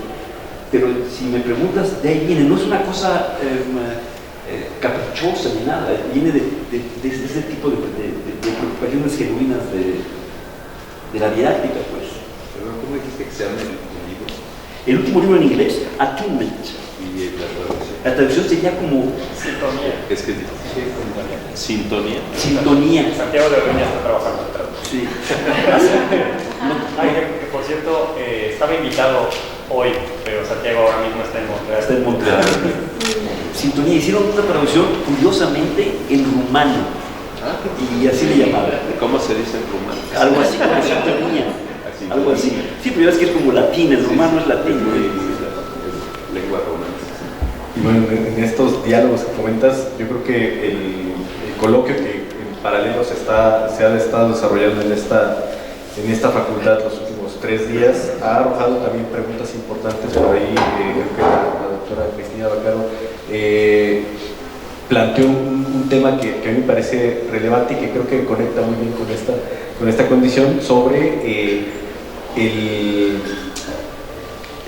pero si me preguntas, de ahí viene, no es una cosa caprichosa ni nada, viene de ese tipo de preocupaciones genuinas de la didáctica, pues.
Perdón, ¿cómo dijiste que se llama el libro?
El último libro en inglés, Attunement.
Y la traducción.
La traducción sería como
Sintonía.
Es que sintonía.
sintonía.
Santiago de Reña está trabajando en traducción.
Sí.
Ay, que por cierto, estaba invitado hoy, pero Santiago ahora mismo está en Montreal.
Está en Montreal. Sintonía. Hicieron una traducción curiosamente en rumano. Y así le llamaban.
¿Cómo se dice en rumano?
Algo así como sintonía. Algo así. Sí, pero ya es que es como latín, el rumano es latín.
Lengua romana.
Y bueno, en estos diálogos que comentas, yo creo que el coloquio que en paralelo se ha estado desarrollando en esta facultad los últimos 3 días ha arrojado también preguntas importantes. Por ahí creo que la doctora Cristina Vaccaro planteó un tema que a mí me parece relevante y que creo que conecta muy bien con esta condición sobre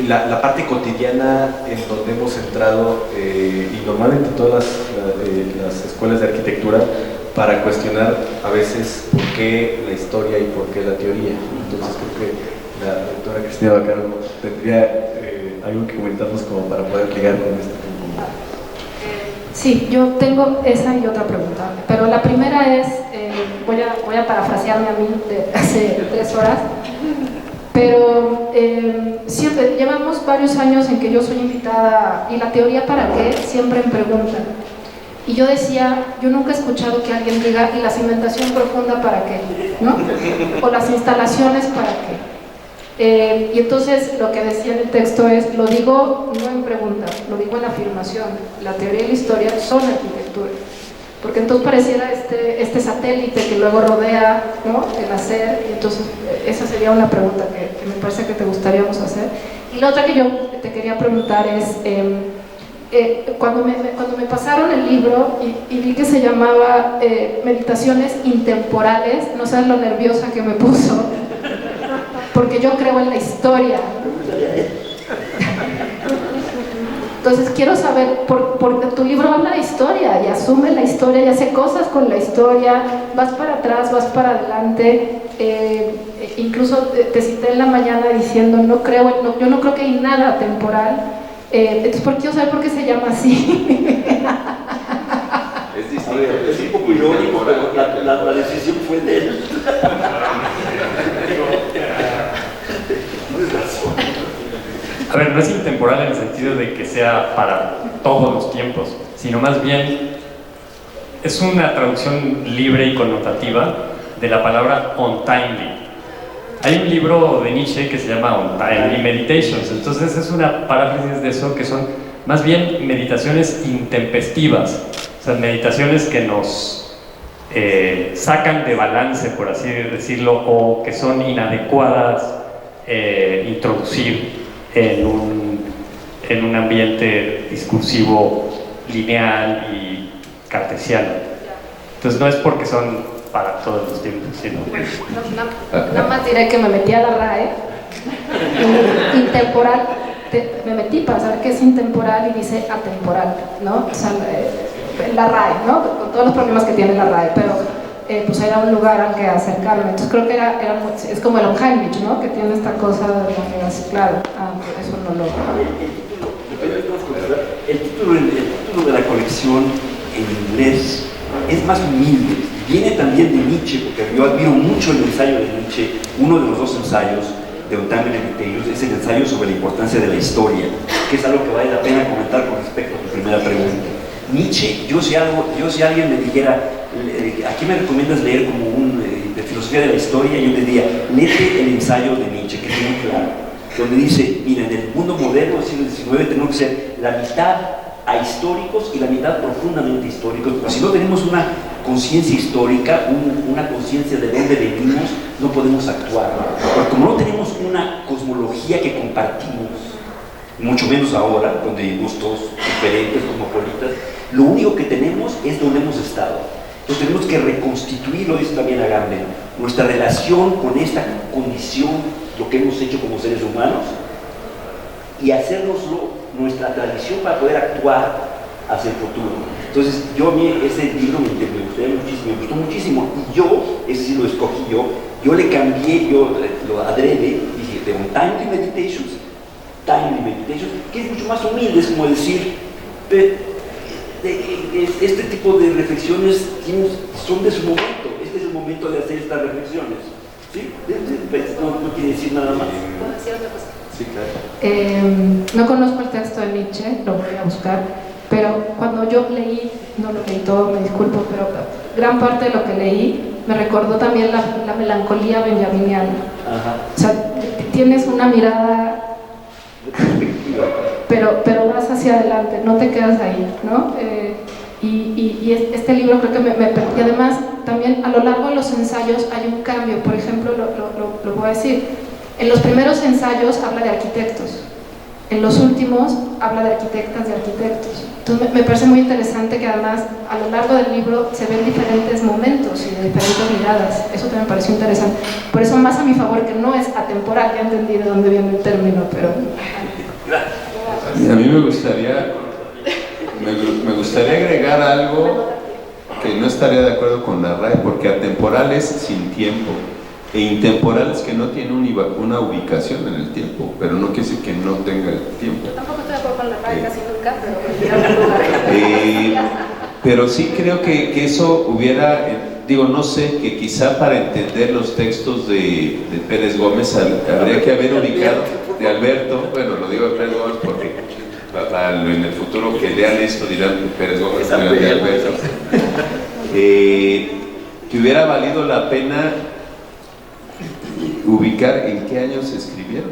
la parte cotidiana en donde hemos entrado y normalmente todas las escuelas de arquitectura para cuestionar a veces por qué la historia y por qué la teoría. Entonces creo que la doctora Cristina Vaccaro tendría algo que comentarnos como para poder ligar con este tema.
Sí, yo tengo esa y otra pregunta, pero la primera es, voy a parafrasearme a mí de hace 3 horas, pero siempre llevamos varios años en que yo soy invitada, y la teoría para qué, siempre me preguntan. Y yo decía, yo nunca he escuchado que alguien diga, ¿y la cimentación profunda para qué? ¿No? O las instalaciones para qué. Y entonces lo que decía en el texto es, lo digo no en pregunta, lo digo en afirmación. La teoría y la historia son arquitectura. Porque entonces pareciera este satélite que luego rodea, ¿no?, el hacer, y entonces esa sería una pregunta que me parece que te gustaríamos hacer. Y la otra que yo te quería preguntar es, cuando me pasaron el libro y vi que se llamaba Meditaciones Intemporales, no sabes lo nerviosa que me puso, porque yo creo en la historia. Entonces quiero saber, porque tu libro habla de historia y asume la historia y hace cosas con la historia, vas para atrás, vas para adelante, incluso te cité en la mañana diciendo, yo no creo que hay nada temporal, entonces quiero saber por qué se llama así.
Es distinto.
Es un poco irónico, pero la decisión fue de él.
A ver, no es intemporal en el sentido de que sea para todos los tiempos, sino más bien es una traducción libre y connotativa de la palabra untimely. Hay un libro de Nietzsche que se llama Untimely Meditations, entonces es una paráfrasis de eso, que son más bien meditaciones intempestivas, o sea, meditaciones que nos sacan de balance, por así decirlo, o que son inadecuadas introducir en un ambiente discursivo lineal y cartesiano. Entonces no es porque son para todos los tiempos, sino...
Nada más diré que me metí a la RAE, intemporal, me metí para saber qué es intemporal y dice atemporal, ¿no? O sea, la RAE, ¿no? Con todos los problemas que tiene la RAE, pero pues era un lugar al que acercarme. Entonces creo que es como el Unheimlich, ¿no? Que tiene esta cosa de la negación, claro, eso no lo...
El título de la colección en inglés es más humilde, viene también de Nietzsche, porque yo admiro mucho el ensayo de Nietzsche. Uno de los dos ensayos de Untimely Details es el ensayo sobre la importancia de la historia, que es algo que vale la pena comentar con respecto a tu primera pregunta. Nietzsche, yo si alguien me dijera, ¿a qué me recomiendas leer como de filosofía de la historia? Yo te diría, léete el ensayo de Nietzsche, que es muy claro, donde dice, mira, en el mundo moderno del siglo XIX tenemos que ser la mitad ahistóricos y la mitad profundamente históricos, porque si no tenemos una conciencia histórica, una conciencia de dónde venimos, no podemos actuar. Porque como no tenemos una cosmología que compartimos, mucho menos ahora, donde hay gustos diferentes, cosmopolitas, lo único que tenemos es donde hemos estado. Entonces tenemos que reconstituir, lo dice también Agamben, nuestra relación con esta condición, lo que hemos hecho como seres humanos, y hacérnoslo nuestra tradición para poder actuar hacia el futuro. Entonces, a mí ese libro me gustó muchísimo, y yo, ese sí lo escogí yo le cambié, lo adrede, dije, de Timely Meditations, que es mucho más humilde, es como decir, este tipo de reflexiones son de su momento, este es el momento de hacer estas reflexiones. ¿Sí? No quiere decir nada más.
¿Puedo decir otra cosa?
Sí, claro.
No conozco el texto de Nietzsche, lo voy a buscar, pero cuando yo leí, no lo leí todo, me disculpo, pero gran parte de lo que leí me recordó también la melancolía benjaminiana.
Ajá.
O sea, tienes una mirada, pero vas hacia adelante, no te quedas ahí, ¿no? Y este libro creo que y además también a lo largo de los ensayos hay un cambio. Por ejemplo, lo voy a decir, en los primeros ensayos habla de arquitectos, en los últimos habla de arquitectas y arquitectos. Entonces me parece muy interesante que además a lo largo del libro se ven diferentes momentos y de diferentes miradas. Eso también me pareció interesante. Por eso más a mi favor que no es atemporal, ya entendí de dónde viene el término, pero...
A mí me gustaría agregar algo que no estaría de acuerdo con la RAE, porque atemporal es sin tiempo e intemporal es que no tiene una ubicación en el tiempo, pero no quiere decir que no tenga el tiempo.
Yo tampoco estoy de acuerdo con la RAE casi nunca, pero
pero sí creo que eso hubiera, no sé, que quizá para entender los textos de Pérez Gómez habría que haber ubicado, de Alberto, bueno, lo digo de Pérez Gómez porque en el futuro que lean esto dirán que Pérez Gómez de Alberto, que hubiera valido la pena ubicar en qué años se escribieron,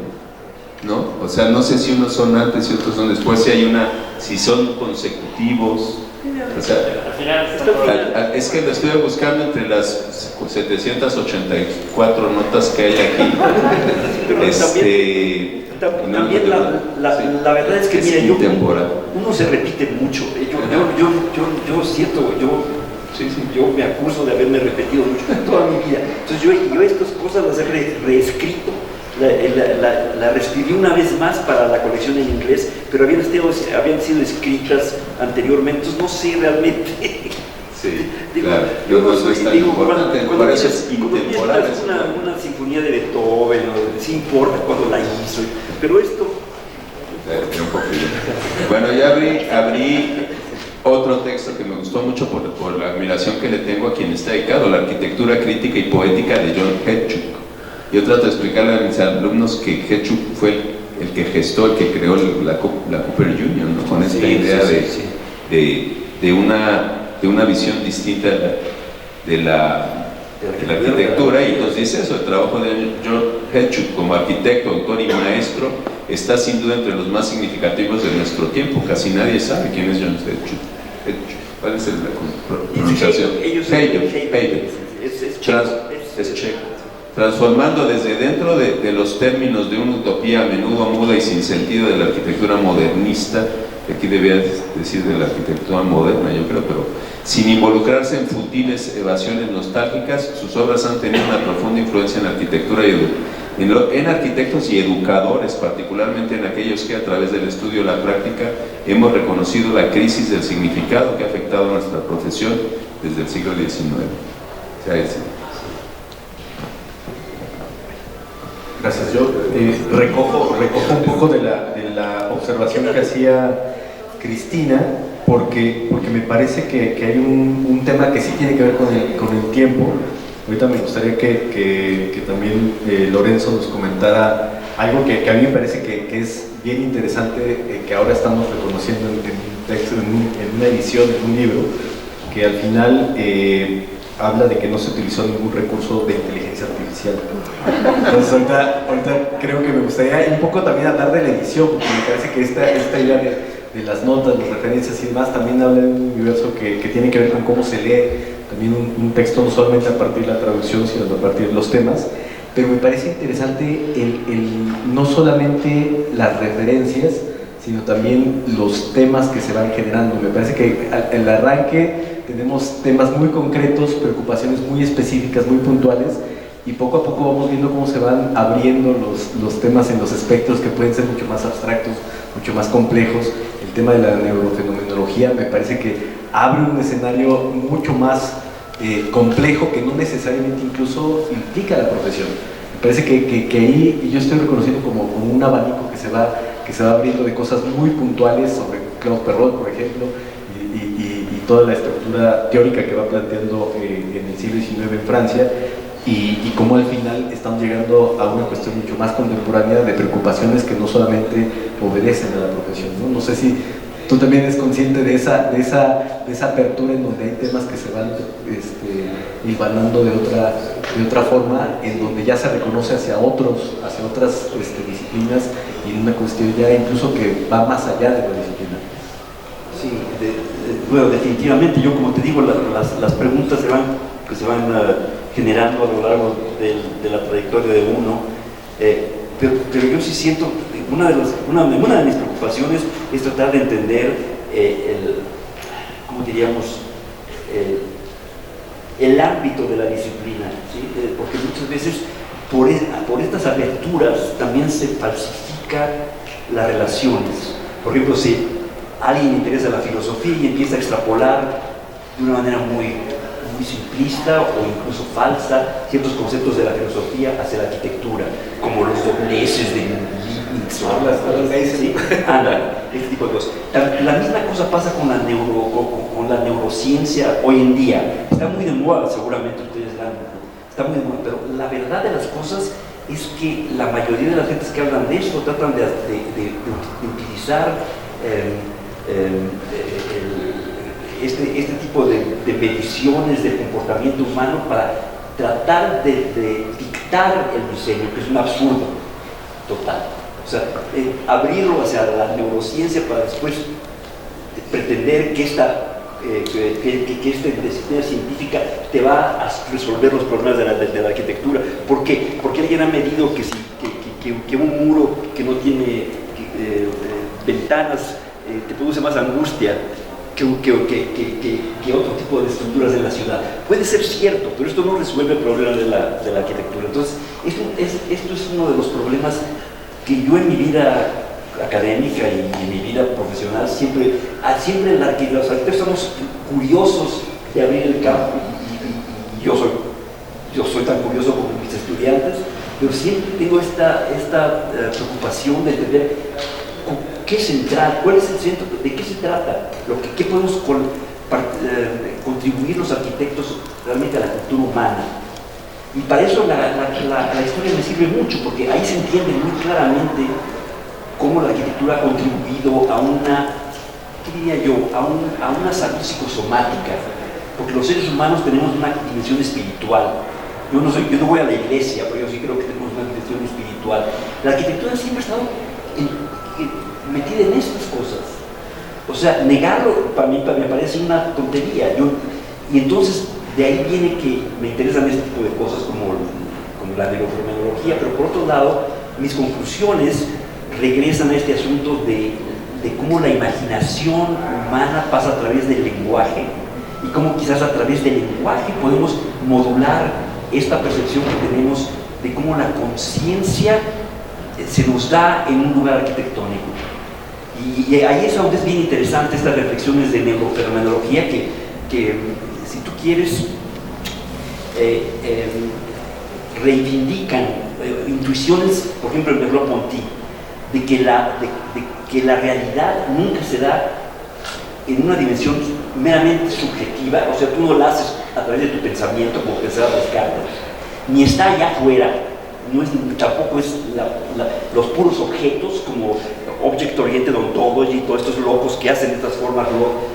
¿no? O sea, no sé si unos son antes y otros son después, si son consecutivos. O sea, es que lo estoy buscando entre las 784 notas que hay aquí.
También la verdad es que, mira, uno se repite mucho. Yo siento, yo me acuso de haberme repetido mucho toda mi vida. Entonces yo estas cosas las he reescrito, la reescribí una vez más para la colección en inglés, pero habían sido escritas anteriormente, entonces no sé realmente.
Sí,
digo,
claro.
Cuando dices una sinfonía de Beethoven, sí importa cuando la hizo, pero esto...
Bueno, ya abrí otro texto que me gustó mucho por la admiración que le tengo a quien está dedicado, la arquitectura crítica y poética de John Hechtwood. Yo trato de explicarle a mis alumnos que Hechtwood fue el que gestó, el que creó la Cooper Union, ¿no? Con esta idea de una visión distinta de la arquitectura, y entonces dice eso, el trabajo de John Hechtwood como arquitecto, autor y maestro está sin duda entre los más significativos de nuestro tiempo. Casi nadie sabe quién es John Hechtwood. ¿Cuál es la pronunciación? Es checo. Transformando desde dentro de los términos de una utopía a menudo muda y sin sentido de la arquitectura modernista, aquí debía decir de la arquitectura moderna, yo creo, pero sin involucrarse en futiles evasiones nostálgicas, sus obras han tenido una profunda influencia en arquitectura en arquitectos y educadores, particularmente en aquellos que a través del estudio y la práctica hemos reconocido la crisis del significado que ha afectado a nuestra profesión desde el siglo XIX. O Gracias.
Gracias. Yo recojo un poco de la observación que hacía Cristina, porque me parece que hay un tema que sí tiene que ver con el tiempo. Ahorita me gustaría que también Lorenzo nos comentara algo que a mí me parece que es bien interesante, que ahora estamos reconociendo en un texto, en una edición, en un libro, que al final habla de que no se utilizó ningún recurso de inteligencia artificial. Entonces ahorita creo que me gustaría un poco también hablar de la edición, porque me parece que esta idea de las notas, las referencias y demás también habla de un universo que tiene que ver con cómo se lee también un texto, no solamente a partir de la traducción, sino a partir de los temas. Pero me parece interesante no solamente las referencias, sino también los temas que se van generando. Me parece que en el arranque tenemos temas muy concretos, preocupaciones muy específicas, muy puntuales, y poco a poco vamos viendo cómo se van abriendo los temas en los espectros que pueden ser mucho más abstractos, mucho más complejos. El tema de la neurofenomenología me parece que abre un escenario mucho más complejo, que no necesariamente incluso implica la profesión. Me parece que ahí yo estoy reconociendo como un abanico que se va abriendo de cosas muy puntuales sobre Claude Perrault, por ejemplo, y toda la estructura teórica que va planteando en el siglo XIX en Francia, y cómo al final estamos llegando a una cuestión mucho más contemporánea de preocupaciones que no solamente obedecen a la profesión, ¿no? No sé si tú también eres consciente de esa apertura en donde hay temas que se van hilvanando de otra forma, en donde ya se reconoce hacia otras disciplinas, y en una cuestión ya incluso que va más allá de la disciplina.
Sí, bueno, definitivamente, yo como te digo, las preguntas se van generando a lo largo de la trayectoria de uno, pero yo sí siento, una de mis preocupaciones es tratar de entender ¿cómo diríamos? El ámbito de la disciplina, ¿sí? Porque muchas veces por estas aberturas también se falsifican las relaciones. Por ejemplo, si a alguien le interesa la filosofía y empieza a extrapolar de una manera muy simplista o incluso falsa ciertos conceptos de la filosofía hacia la arquitectura, como los dobleces de Leibniz, ¿sí? Este tipo de cosas. La misma cosa pasa con la neurociencia hoy en día. Está muy de moda, seguramente ustedes está muy de moda, pero la verdad de las cosas es que la mayoría de las gentes que hablan de esto tratan de utilizar este tipo de mediciones del comportamiento humano para tratar de dictar el diseño, que es un absurdo total. O sea, abrirlo hacia la neurociencia para después pretender que esta disciplina científica te va a resolver los problemas de la arquitectura. ¿Por qué? Porque alguien ha medido que un muro que no tiene ventanas te produce más angustia que otro tipo de estructuras en la ciudad. Puede ser cierto, pero esto no resuelve el problema de la arquitectura. Entonces, esto es uno de los problemas que yo en mi vida académica y en mi vida profesional siempre los arquitectos somos curiosos de abrir el campo, y yo soy tan curioso como mis estudiantes, pero siempre tengo esta preocupación de entender qué central, cuál es el centro, de qué se trata, qué podemos contribuir los arquitectos realmente a la cultura humana. Y para eso la historia me sirve mucho, porque ahí se entiende muy claramente cómo la arquitectura ha contribuido a una, ¿qué diría yo?, a una salud psicosomática, porque los seres humanos tenemos una dimensión espiritual. Yo no voy a la iglesia, pero yo sí creo que tenemos una dimensión espiritual. La arquitectura siempre ha estado metida en estas cosas. O sea, negarlo para mí me parece una tontería. Y entonces de ahí viene que me interesan este tipo de cosas como la neurofenomenología, pero por otro lado, mis conclusiones regresan a este asunto de cómo la imaginación humana pasa a través del lenguaje, y cómo quizás a través del lenguaje podemos modular esta percepción que tenemos de cómo la conciencia se nos da en un lugar arquitectónico. Y ahí es donde es bien interesante estas reflexiones de neurofenomenología que si tú quieres, reivindican intuiciones, por ejemplo en Merleau-Ponty, de que la realidad nunca se da en una dimensión meramente subjetiva, o sea, tú no la haces a través de tu pensamiento, como pensaba Descartes, ni está allá afuera, tampoco es los puros objetos como object-oriented ontology y todos estos locos que hacen estas formas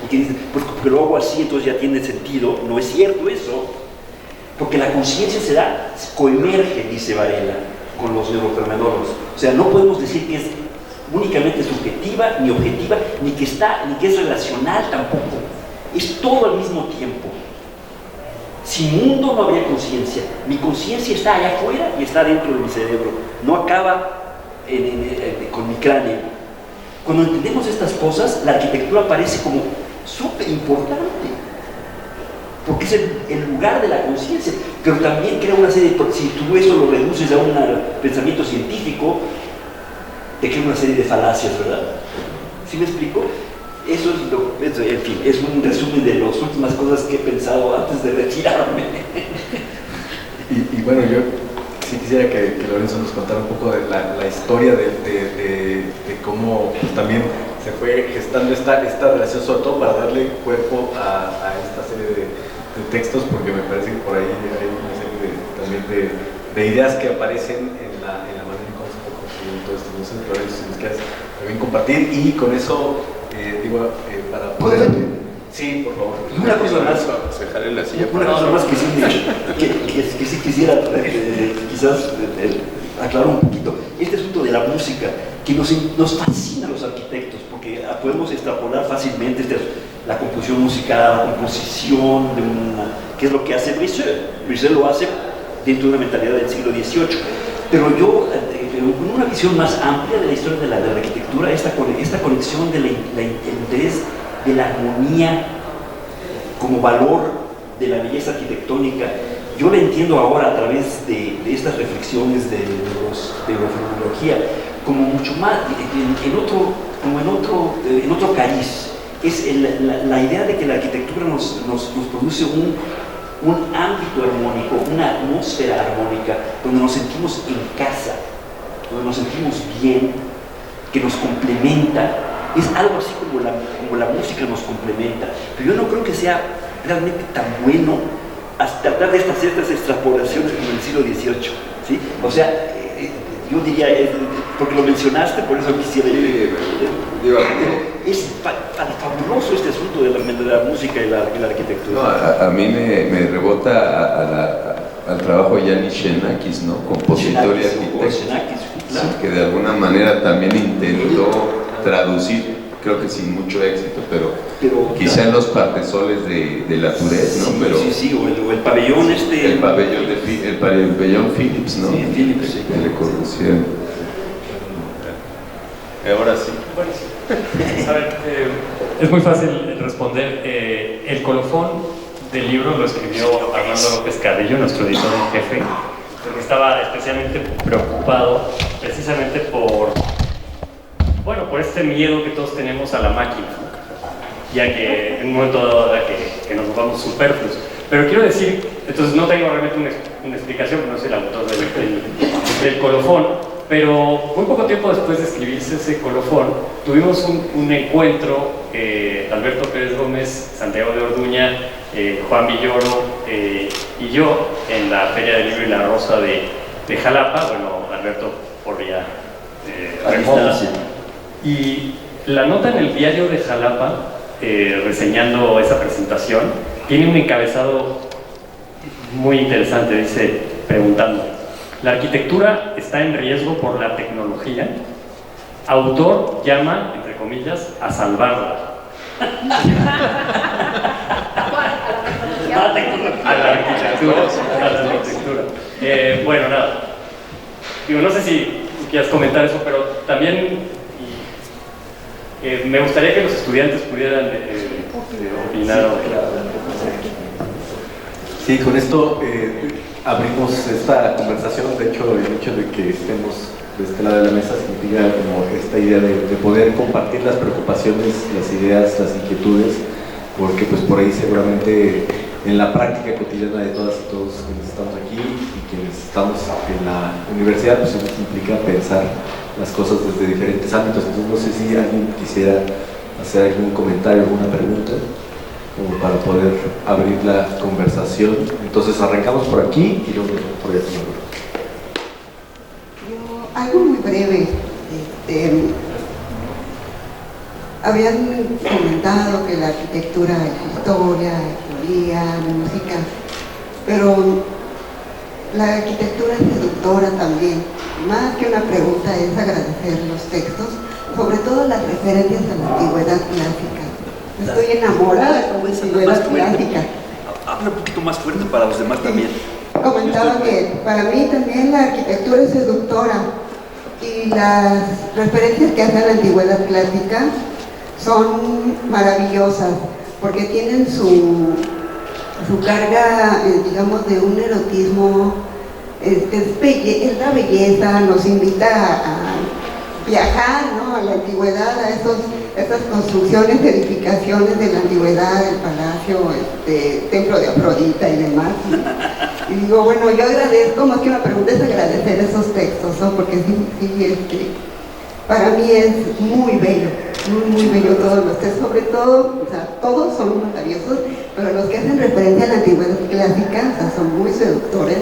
y que dicen, pues porque lo hago así, entonces ya tiene sentido. No es cierto eso, porque la conciencia coemerge, dice Varela, con los neurofenomenólogos. O sea, no podemos decir que es únicamente subjetiva, ni objetiva, ni que es relacional tampoco. Es todo al mismo tiempo. Sin mundo no habría conciencia. Mi conciencia está allá afuera y está dentro de mi cerebro. No acaba con mi cráneo. Cuando entendemos estas cosas, la arquitectura parece como súper importante, porque es el lugar de la conciencia, pero también crea una serie de... Si tú eso lo reduces a un pensamiento científico, te crea una serie de falacias, ¿verdad? ¿Sí me explico? Eso en fin, es un resumen de las últimas cosas que he pensado antes de retirarme.
Y bueno, yo sí quisiera que Lorenzo nos contara un poco de la historia de cómo pues, también se fue gestando esta relación, sobre todo para darle cuerpo a esta serie de textos, porque me parece que por ahí hay una serie de ideas que aparecen en la manera en cómo se fue construyendo todo esto. No sé, Lorenzo, si nos quieres también compartir, y con eso para poder... Sí, por favor.
Una cosa más, que sí quisiera quizás aclarar un poquito. Este asunto de la música, que nos fascina a los arquitectos, porque podemos extrapolar fácilmente la composición musical, la composición que es lo que hace Briseux. Briseux lo hace dentro de una mentalidad del siglo XVIII. Pero yo, con una visión más amplia de la historia de la arquitectura, esta conexión del interés de la armonía como valor de la belleza arquitectónica, yo la entiendo ahora a través de estas reflexiones de la fenomenología como mucho más, en otro cariz. Es la idea de que la arquitectura nos produce un ámbito armónico, una atmósfera armónica, donde nos sentimos en casa, donde nos sentimos bien, que nos complementa. Es algo así como la música nos complementa, pero yo no creo que sea realmente tan bueno hasta tratar de hacer estas extrapolaciones como en el siglo XVIII, ¿sí? O sea, yo diría, porque lo mencionaste, por eso quisiera es fabuloso este asunto de la música y la arquitectura.
No, a mí me rebota al trabajo de Yanis Xenakis, ¿no? Compositor y arquitecto,
claro.
Que de alguna manera también intentó traducir, creo que sin mucho éxito, pero quizá
claro,
en los partesoles de la Tourette, ¿no?
Sí,
pero
sí, o el pabellón
el pabellón Philips, ¿no?
Sí, Philips, sí.
Que le conocieron. Ahora sí.
A ver, es muy fácil responder. El colofón del libro lo escribió Armando López Carrillo, nuestro editor en jefe, porque estaba especialmente preocupado precisamente por este miedo que todos tenemos a la máquina, ya que en un momento dado que nos volvamos superfluos. Pero quiero decir, entonces no tengo realmente una explicación, porque no soy el autor del colofón, pero muy poco tiempo después de escribirse ese colofón, tuvimos un encuentro, Alberto Pérez Gómez, Santiago de Orduña, Juan Villoro y yo, en la Feria del Libro y la Rosa de Jalapa. Bueno, Alberto por vía remota. Y la nota en el diario de Jalapa, reseñando esa presentación, tiene un encabezado muy interesante, dice, preguntando: ¿la arquitectura está en riesgo por la tecnología? Autor llama, entre comillas, a salvarla. A la arquitectura. Bueno, nada. Digo, no sé si quieras comentar eso, pero también me gustaría que los estudiantes pudieran opinar.
Sí, con esto abrimos esta conversación. De hecho, el hecho de que estemos de este lado de la mesa significa como esta idea de poder compartir las preocupaciones, las ideas, las inquietudes, porque pues por ahí seguramente en la práctica cotidiana de todas y todos quienes estamos aquí y quienes estamos en la universidad, pues eso implica pensar las cosas desde diferentes ámbitos. Entonces no sé si alguien quisiera hacer algún comentario, alguna pregunta, como para poder abrir la conversación. Entonces arrancamos por aquí y luego por allá.
Algo muy breve. Habían comentado que la arquitectura es historia, es teoría, música, pero la arquitectura es seductora también. Más que una pregunta es agradecer los textos, sobre todo las referencias a la antigüedad clásica. Estoy enamorada con la antigüedad clásica.
Habla un poquito más fuerte para los demás también.
Comentaba que para mí también la arquitectura es seductora y las referencias que hace a la antigüedad clásica son maravillosas porque tienen su carga, digamos, de un erotismo, es la belleza, nos invita a viajar, ¿no?, a la antigüedad, a esas construcciones, edificaciones de la antigüedad, el palacio, templo de Afrodita y demás. Y digo, bueno, yo agradezco, más que una pregunta es agradecer esos textos, ¿no?, porque sí, para mí es muy bello, muy bello todos los textos, sobre todo, o sea, todos son maravillosos, pero los que hacen referencia a la antigüedad clásica, o sea, son muy seductores,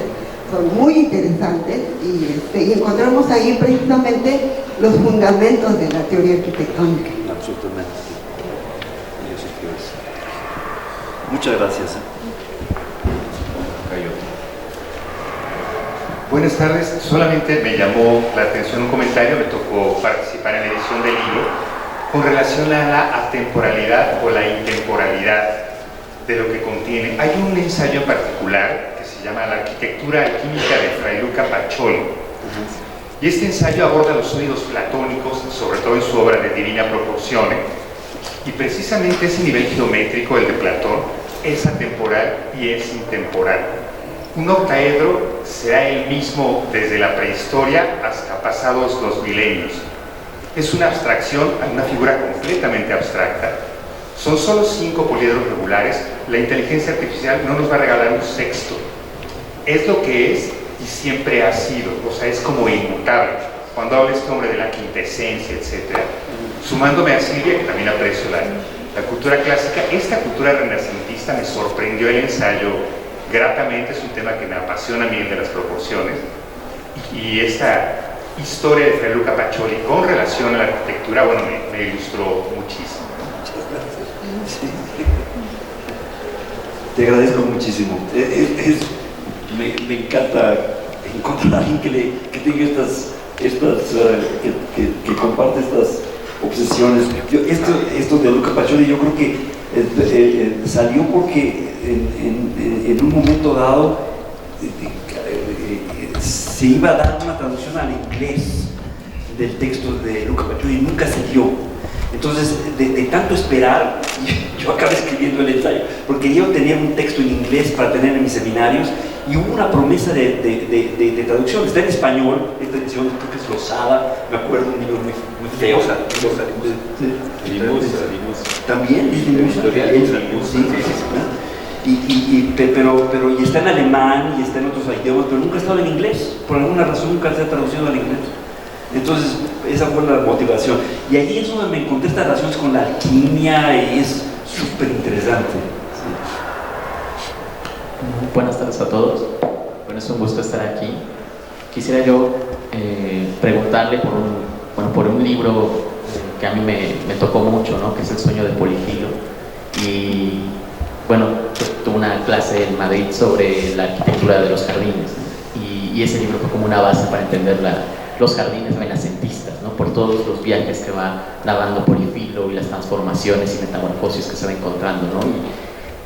son muy interesantes y encontramos ahí precisamente los fundamentos de la teoría arquitectónica.
Absolutamente. Muchas gracias.
Buenas tardes, solamente me llamó la atención un comentario, me tocó participar en la edición del libro con relación a la atemporalidad o la intemporalidad de lo que contiene. Hay un ensayo en particular que se llama La arquitectura alquímica de Fray Luca Pacioli, y este ensayo aborda los sólidos platónicos, sobre todo en su obra de Divina Proporzione, y precisamente ese nivel geométrico, el de Platón, es atemporal y es intemporal. Un octaedro será el mismo desde la prehistoria hasta pasados los milenios. Es una abstracción, una figura completamente abstracta. Son solo 5 poliedros regulares. La inteligencia artificial no nos va a regalar un sexto. Es lo que es y siempre ha sido, o sea, es como inmutable. Cuando habla este hombre de la quintesencia, etc., sumándome a Silvia, que también aprecio la cultura clásica, esta cultura renacentista me sorprendió el ensayo gratamente. Es un tema que me apasiona a mí, el de las proporciones, y esta historia de Fray Luca Pacioli con relación a la arquitectura, bueno, me ilustró muchísimo.
Muchas gracias. Sí. Te agradezco muchísimo. Me encanta encontrar a alguien que tenga que comparte estas obsesiones. Esto de Luca Pacioli, yo creo que salió porque en un momento dado se iba a dar una traducción al inglés del texto de Luca Pacioli y nunca se dio. Entonces, de tanto esperar, yo acabé escribiendo el ensayo, porque yo tenía un texto en inglés para tener en mis seminarios y hubo una promesa de traducción. Está en español, esta edición creo que es rosada, me acuerdo, un libro muy feo. También, pero y está en alemán y está en otros idiomas, pero nunca ha estado en inglés. Por alguna razón nunca se ha traducido al inglés. Entonces, esa fue la motivación. Y ahí es donde me encontré estas relaciones con la alquimia y es súper interesante. Sí.
Buenas tardes a todos. Bueno, es un gusto estar aquí. Quisiera yo preguntarle por un libro que a mí me tocó mucho, ¿no?, que es El sueño de Polifilo. Y bueno, tuve una clase en Madrid sobre la arquitectura de los jardines, ¿no? Y ese libro fue como una base para entender los jardines renacentistas, ¿no?, por todos los viajes que va narrando Polifilo y las transformaciones y metamorfosis que se va encontrando, ¿no?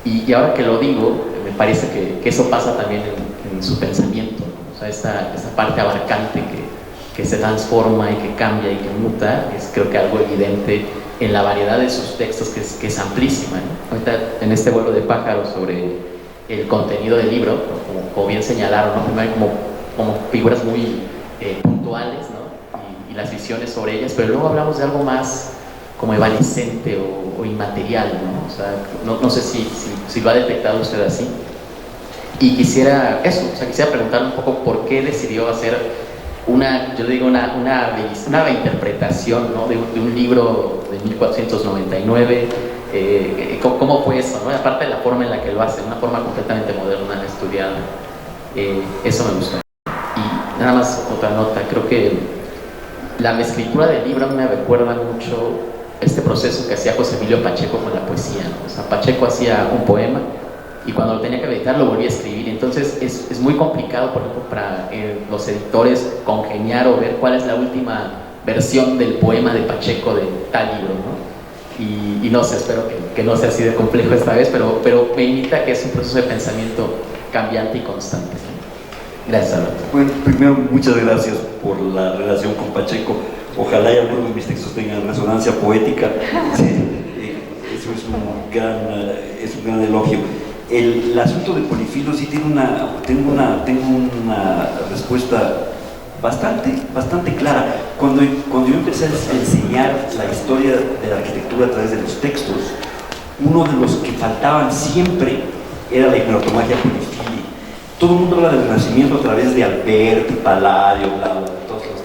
Y ahora que lo digo, me parece que eso pasa también en su pensamiento, ¿no? O sea, esta parte abarcante que se transforma y que cambia y que muta, es creo que algo evidente en la variedad de sus textos, que es amplísima, ¿no? Ahorita en este vuelo de pájaros sobre el contenido del libro, ¿no?, como bien señalaron, ¿no?, primero hay como figuras muy puntuales, ¿no?, y las visiones sobre ellas, pero luego hablamos de algo más como evanescente o inmaterial, ¿no? O sea, no sé si lo ha detectado usted así. Y quisiera quisiera preguntarle un poco por qué decidió hacer una reinterpretación, ¿no? de un libro de 1499. ¿Cómo fue eso, ¿no? Aparte de la forma en la que lo hace, una forma completamente moderna, estudiada. Eso me gustó. Y nada más otra nota, creo que la escritura del libro me recuerda mucho este proceso que hacía José Emilio Pacheco con la poesía, ¿no? O sea, Pacheco hacía un poema y cuando lo tenía que editar lo volvía a escribir. Entonces es muy complicado, por ejemplo, para los editores congeniar o ver cuál es la última versión del poema de Pacheco de tal libro, ¿no? Y no sé, espero que no sea así de complejo esta vez, pero me invita a que es un proceso de pensamiento cambiante y constante, ¿no? Gracias, Alberto.
Bueno, primero, muchas gracias por la relación con Pacheco. Ojalá y algunos de mis textos tengan resonancia poética. Sí, eso es un gran elogio. El asunto de Polifilo sí tengo una respuesta bastante clara. Cuando yo empecé a enseñar la historia de la arquitectura a través de los textos, uno de los que faltaban siempre era la hipnotomagia Polifili. Todo el mundo habla del Renacimiento a través de Alberti, Palladio, todos los,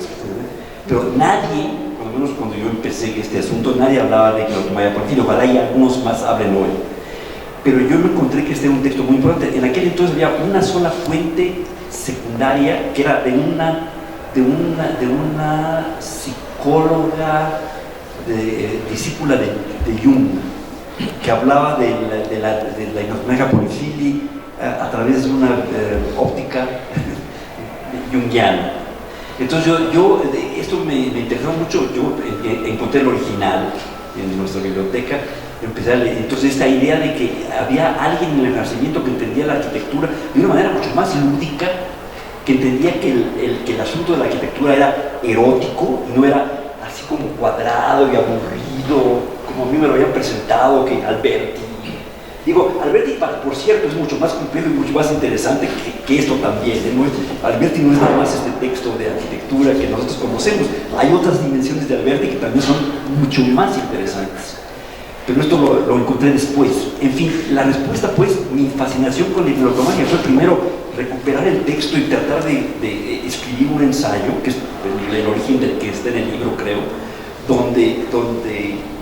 pero nadie, por lo menos cuando yo empecé este asunto, nadie hablaba de hipnotomagia Polifili. Ojalá y algunos más hablen hoy. Pero yo me encontré que este era un texto muy importante. En aquel entonces había una sola fuente secundaria que era de una psicóloga discípula de Jung, que hablaba de la hipnotomagia Polifili a través de una óptica junguiana. Entonces esto me interesó mucho. Yo encontré el original en nuestra biblioteca. Empecé a leer. Entonces esta idea de que había alguien en el Renacimiento que entendía la arquitectura de una manera mucho más lúdica, que entendía que el asunto de la arquitectura era erótico y no era así como cuadrado y aburrido como a mí me lo habían presentado, que Alberti. Digo, Alberti, por cierto, es mucho más complejo y mucho más interesante que esto también, ¿no? Alberti no es nada más este texto de arquitectura que nosotros conocemos. Hay otras dimensiones de Alberti que también son mucho más interesantes. Pero esto lo encontré después. En fin, la respuesta, pues, mi fascinación con la hipnotomagia fue primero recuperar el texto y tratar de escribir un ensayo, que es el origen del que está en el libro, creo, donde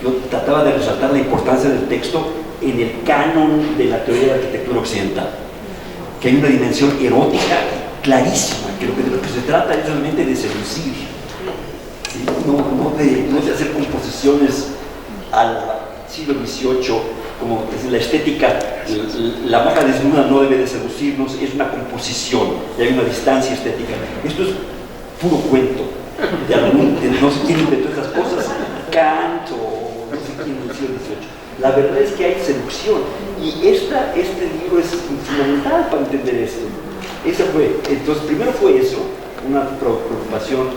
yo trataba de resaltar la importancia del texto en el canon de la teoría de la arquitectura occidental, que hay una dimensión erótica clarísima, que lo que se trata es realmente de seducir, ¿sí? no de hacer composiciones al siglo XVIII, como es la estética. La monja desnuda no debe de seducirnos, es una composición y hay una distancia estética. Esto es puro cuento no sé quién inventó esas cosas, Kant o no sé quién en el siglo XVIII. La verdad es que hay seducción y este libro es fundamental para entender esto. Entonces primero fue eso, una preocupación,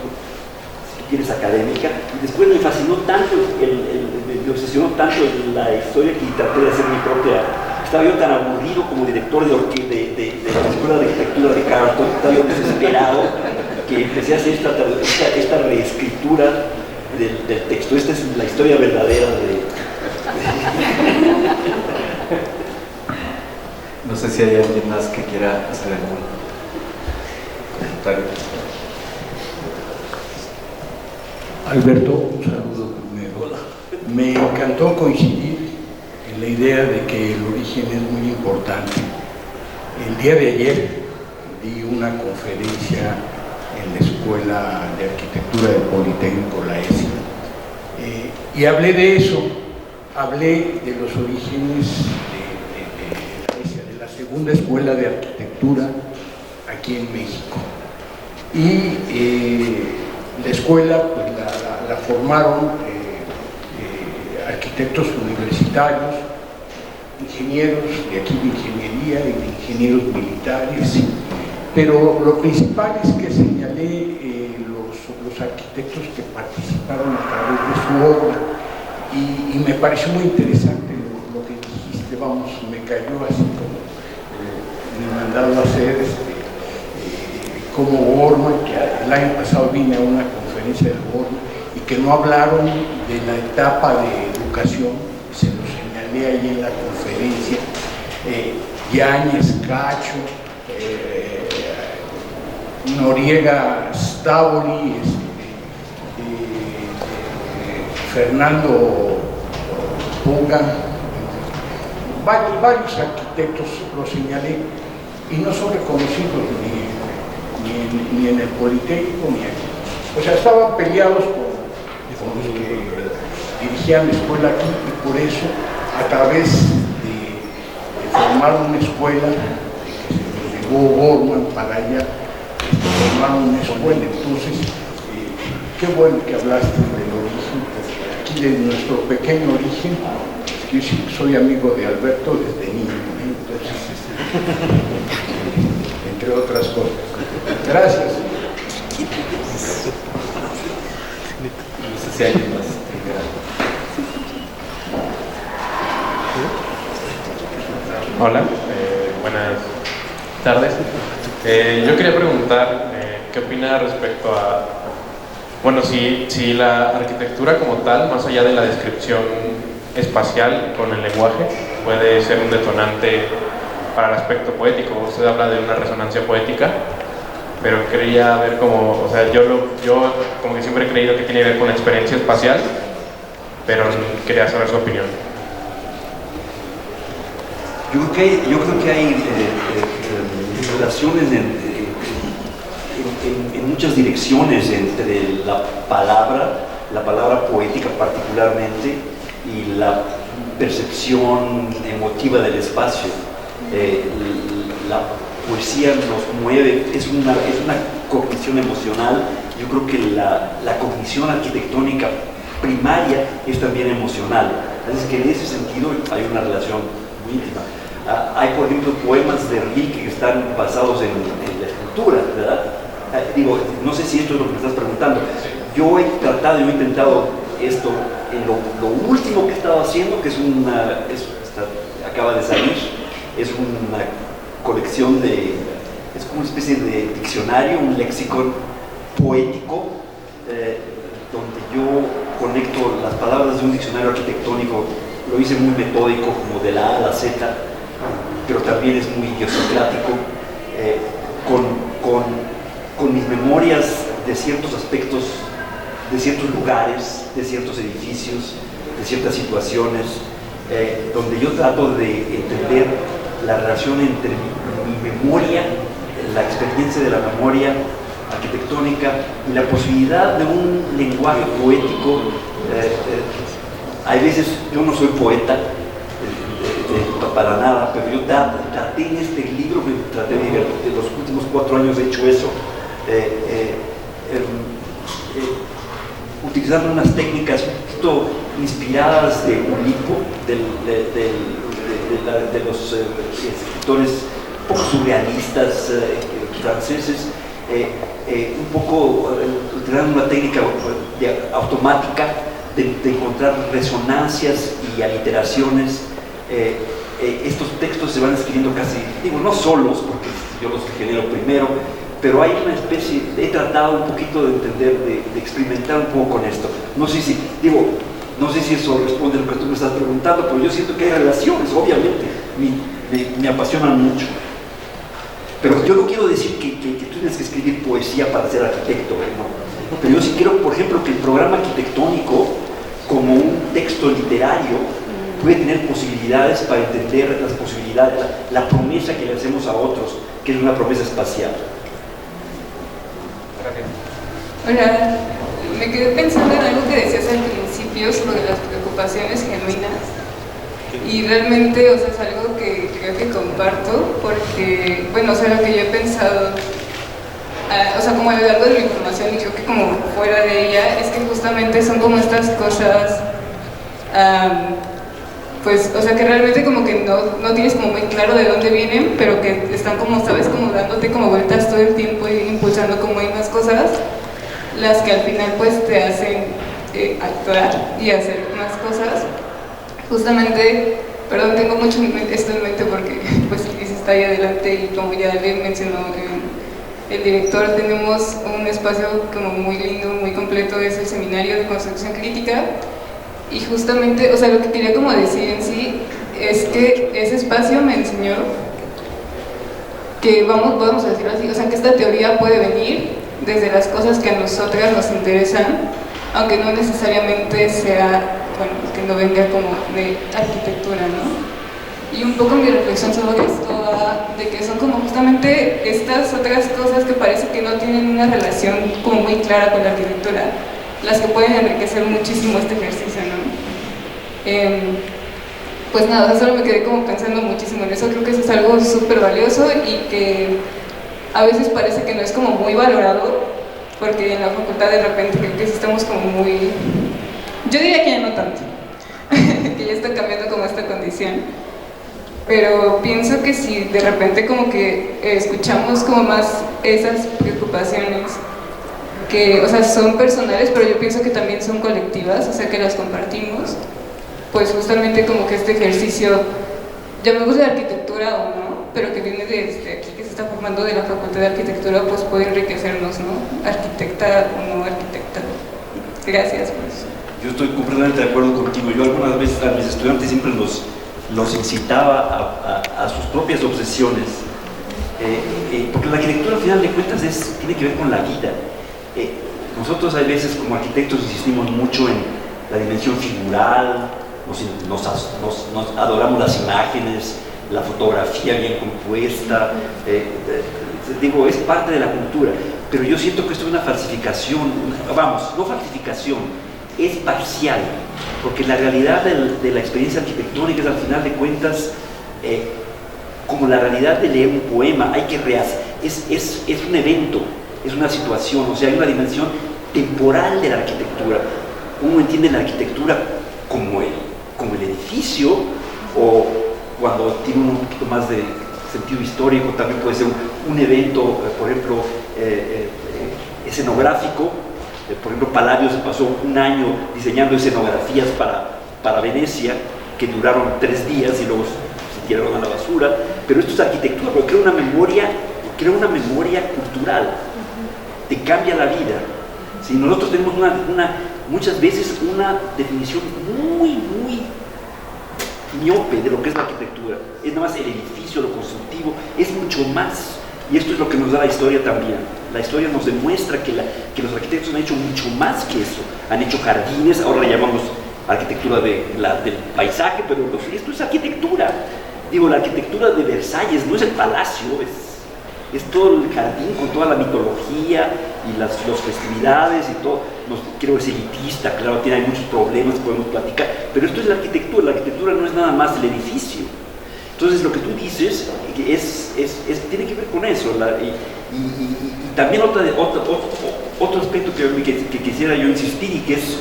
si quieres, académica, y después me fascinó tanto, me obsesionó tanto la historia que traté de hacer mi propia. Estaba yo tan aburrido como director de la Escuela de Arquitectura de Carlton, estaba yo desesperado, que empecé a hacer esta reescritura del texto. Esta es la historia verdadera
No sé si hay alguien más que quiera hacer algún comentario.
Alberto, un saludo primero. Me encantó coincidir en la idea de que el origen es muy importante. El día de ayer di una conferencia en la Escuela de Arquitectura del Politécnico, la ESI, y hablé de eso, hablé de los orígenes de la segunda escuela de arquitectura aquí en México. Y la escuela pues, la formaron arquitectos universitarios, ingenieros de aquí de ingeniería y de ingenieros militares, pero lo principal es que señalé los arquitectos que participaron a través de su obra y me pareció muy interesante lo que dijiste. Vamos, me cayó así como me mandaron a hacer como Borman, que el año pasado vine a una conferencia de Borman y que no hablaron de la etapa de educación, se lo señalé ahí en la conferencia, Yáñez, Cacho, Noriega Stavoli, Fernando Puga, varios arquitectos los señalé y no son reconocidos ni en el Politécnico ni aquí. O sea, estaban peleados con los que dirigían la escuela aquí y por eso a través de formar una escuela, que se llevó Borman para allá, formaron una escuela. Entonces, qué bueno que hablaste del origen, porque aquí de nuestro pequeño origen, yo sí soy amigo de Alberto desde niño, entonces, entre otras cosas. Gracias.
No sé si hay más.
Hola, buenas tardes. Yo quería preguntar qué opina respecto a, bueno, si la arquitectura como tal, más allá de la descripción espacial con el lenguaje, puede ser un detonante para el aspecto poético. Usted habla de una resonancia poética, pero quería ver cómo, o sea, yo como que siempre he creído que tiene que ver con la experiencia espacial, pero quería saber su opinión.
Yo creo que hay relaciones en muchas direcciones entre la palabra poética particularmente, y la percepción emotiva del espacio. La poesía nos mueve, es una cognición emocional. Yo creo que la cognición arquitectónica primaria es también emocional. Así que en ese sentido hay una relación muy íntima. Hay, por ejemplo, poemas de Rilke que están basados en la escultura, ¿verdad? Digo, no sé si esto es lo que me estás preguntando. Yo he intentado esto en lo último que he estado haciendo, que es acaba de salir, es una colección es como una especie de diccionario, un léxico poético, donde yo conecto las palabras de un diccionario arquitectónico. Lo hice muy metódico, como de la A a la Z, pero también es muy idiosincrático, con mis memorias de ciertos aspectos, de ciertos lugares, de ciertos edificios, de ciertas situaciones, donde yo trato de entender la relación entre mi memoria, la experiencia de la memoria arquitectónica y la posibilidad de un lenguaje poético. Hay veces, yo no soy poeta, para nada, pero yo traté en este libro, traté de los últimos 4 años he hecho eso, utilizando unas técnicas un poquito inspiradas de Oulipo, de los escritores un poco surrealistas franceses, un poco utilizando una técnica automática de encontrar resonancias y aliteraciones. Estos textos se van escribiendo casi, digo, no solos, porque yo los genero primero, pero hay una especie, he tratado un poquito de entender, de experimentar un poco con esto. No sé si eso responde a lo que tú me estás preguntando, pero yo siento que hay relaciones, obviamente, me apasionan mucho. Pero yo no quiero decir que tú tienes que escribir poesía para ser arquitecto, ¿no? Pero yo sí quiero, por ejemplo, que el programa arquitectónico, como un texto literario, puede tener posibilidades para entender las posibilidades, la promesa que le hacemos a otros, que es una promesa espacial.
Hola, me quedé pensando en algo que decías al principio sobre las preocupaciones genuinas, y realmente, o sea, es algo que creo que comparto, porque, bueno, o sea, lo que yo he pensado, o sea, como a lo largo de mi formación, y creo que como fuera de ella, es que justamente son como estas cosas, pues, o sea, que realmente como que no tienes como muy claro de dónde vienen, pero que están como, sabes, como dándote como vueltas todo el tiempo y impulsando como hay más cosas, las que al final pues te hacen actuar y hacer más cosas. Justamente, perdón, tengo mucho esto en mente porque pues Cris está ahí adelante y como ya le mencionó el director, tenemos un espacio como muy lindo, muy completo completo es el seminario de construcción crítica. Y justamente, o sea, lo que quería como decir en sí es que ese espacio me enseñó que podemos decirlo así, o sea, que esta teoría puede venir desde las cosas que a nosotras nos interesan, aunque no necesariamente sea, bueno, que no venga como de arquitectura, ¿no? Y un poco mi reflexión sobre esto va de que son como justamente estas otras cosas que parece que no tienen una relación como muy clara con la arquitectura, las que pueden enriquecer muchísimo este ejercicio, ¿no? Pues nada, o sea, solo me quedé como pensando muchísimo en eso. Creo que eso es algo súper valioso y que a veces parece que no es como muy valorado, porque en la facultad de repente creo que sí estamos como muy... Yo diría que ya no tanto, que ya está cambiando como esta condición. Pero pienso que si de repente como que escuchamos como más esas preocupaciones, que, o sea, son personales, pero yo pienso que también son colectivas, o sea, que las compartimos, pues justamente como que este ejercicio, llamemos de arquitectura o no, pero que viene desde aquí, que se está formando de la Facultad de Arquitectura, pues puede enriquecernos, ¿no? Arquitecta o no arquitecta. Gracias, pues.
Yo estoy completamente de acuerdo contigo. Yo algunas veces a mis estudiantes siempre los incitaba a sus propias obsesiones, porque la arquitectura al final de cuentas tiene que ver con la vida. Nosotros a veces como arquitectos insistimos mucho en la dimensión figural, nos adoramos las imágenes, la fotografía bien compuesta, digo, es parte de la cultura, pero yo siento que esto es una falsificación, vamos, no falsificación, es parcial, porque la realidad de la experiencia arquitectónica es al final de cuentas como la realidad de leer un poema, hay que es un evento, es una situación, o sea, hay una dimensión temporal de la arquitectura. Uno entiende la arquitectura como el edificio, o cuando tiene un poquito más de sentido histórico, también puede ser un evento, por ejemplo, escenográfico. Por ejemplo, Palladio se pasó un año diseñando escenografías para Venecia, que duraron 3 días y luego se tiraron a la basura. Pero esto es arquitectura, porque crea una memoria cultural, te cambia la vida. Si nosotros tenemos muchas veces una definición muy miope de lo que es la arquitectura, es nada más el edificio, lo constructivo, es mucho más. Y esto es lo que nos da la historia también. La historia nos demuestra que los arquitectos han hecho mucho más que eso. Han hecho jardines, ahora le llamamos arquitectura del paisaje, pero esto es arquitectura. Digo, la arquitectura de Versalles no es el palacio, es todo el jardín con toda la mitología y las festividades y todo. Creo que es elitista, claro, hay muchos problemas que podemos platicar, pero esto es la arquitectura no es nada más el edificio. Entonces lo que tú dices tiene que ver con eso, y también otro aspecto que quisiera yo insistir y que es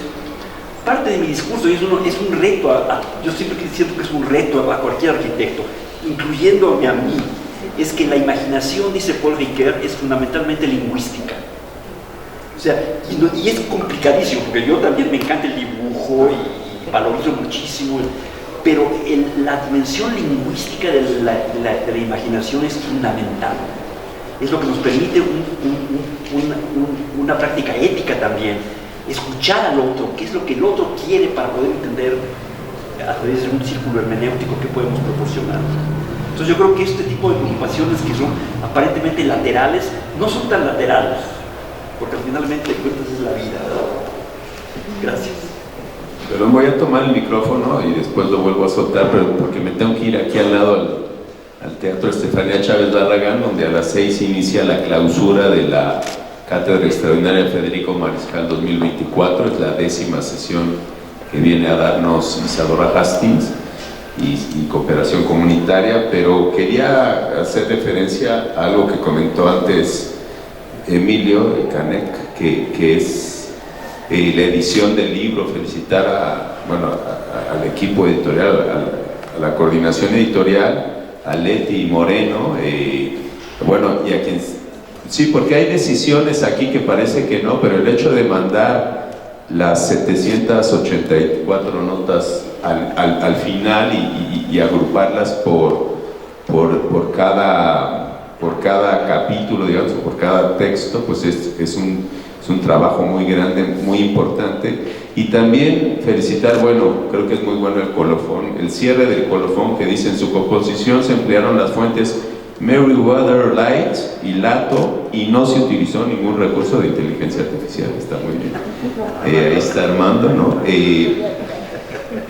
parte de mi discurso, y es un reto, yo siempre siento que es un reto a cualquier arquitecto, incluyéndome a mí, es que la imaginación, dice Paul Ricoeur, es fundamentalmente lingüística. O sea, y es complicadísimo, porque yo también me encanta el dibujo y valorizo muchísimo, pero la dimensión lingüística de la imaginación es fundamental. Es lo que nos permite una práctica ética también, escuchar al otro, qué es lo que el otro quiere para poder entender a través de un círculo hermenéutico que podemos proporcionar. Entonces yo creo que este tipo de preocupaciones que son aparentemente laterales, no son tan laterales, porque al finalmente de cuentas es la vida, ¿verdad? Gracias.
Pero voy a tomar el micrófono y después lo vuelvo a soltar, pero porque me tengo que ir aquí al lado al Teatro Estefanía Chávez Barragán, donde a las 6 inicia la clausura de la Cátedra Extraordinaria Federico Mariscal 2024, es la 10ª sesión que viene a darnos Isadora Hastings y cooperación comunitaria, pero quería hacer referencia a algo que comentó antes Emilio Canek, que es la edición del libro, felicitar al equipo editorial, a la coordinación editorial, a Leti Moreno, y a quien... Sí, porque hay decisiones aquí que parece que no, pero el hecho de mandar las 784 notas al final y agruparlas por cada capítulo, digamos, por cada texto, pues es es un trabajo muy grande, muy importante. Y también felicitar, bueno, creo que es muy bueno el colofón, el cierre del colofón, que dice: en su composición se emplearon las fuentes Meriwether-Light y Lato y no se utilizó ningún recurso de inteligencia artificial. Está muy bien. Ahí está Armando, ¿no?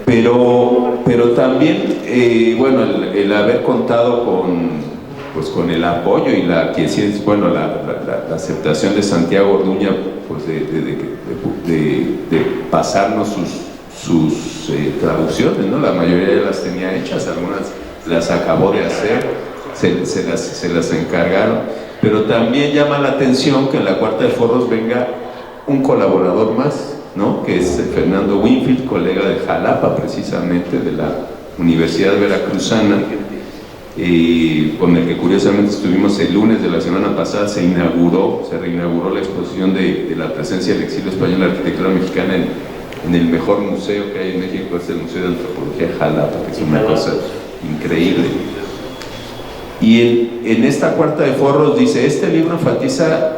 Pero también, bueno, el haber contado con el apoyo y la aceptación de Santiago Orduña, pues de pasarnos sus traducciones, ¿no? La mayoría ya las tenía hechas, algunas las acabó de hacer, se las encargaron, pero también llama la atención que en la Cuarta de Forros venga un colaborador más, ¿no? Que es Fernando Winfield, colega de Jalapa, precisamente, de la Universidad Veracruzana, con el que curiosamente estuvimos el lunes de la semana pasada. Se reinauguró la exposición de la presencia del exilio español en la arquitectura mexicana en el mejor museo que hay en México, es el Museo de Antropología de Jalapa, que es una cosa increíble. Y en esta Cuarta de Forros dice: este libro enfatiza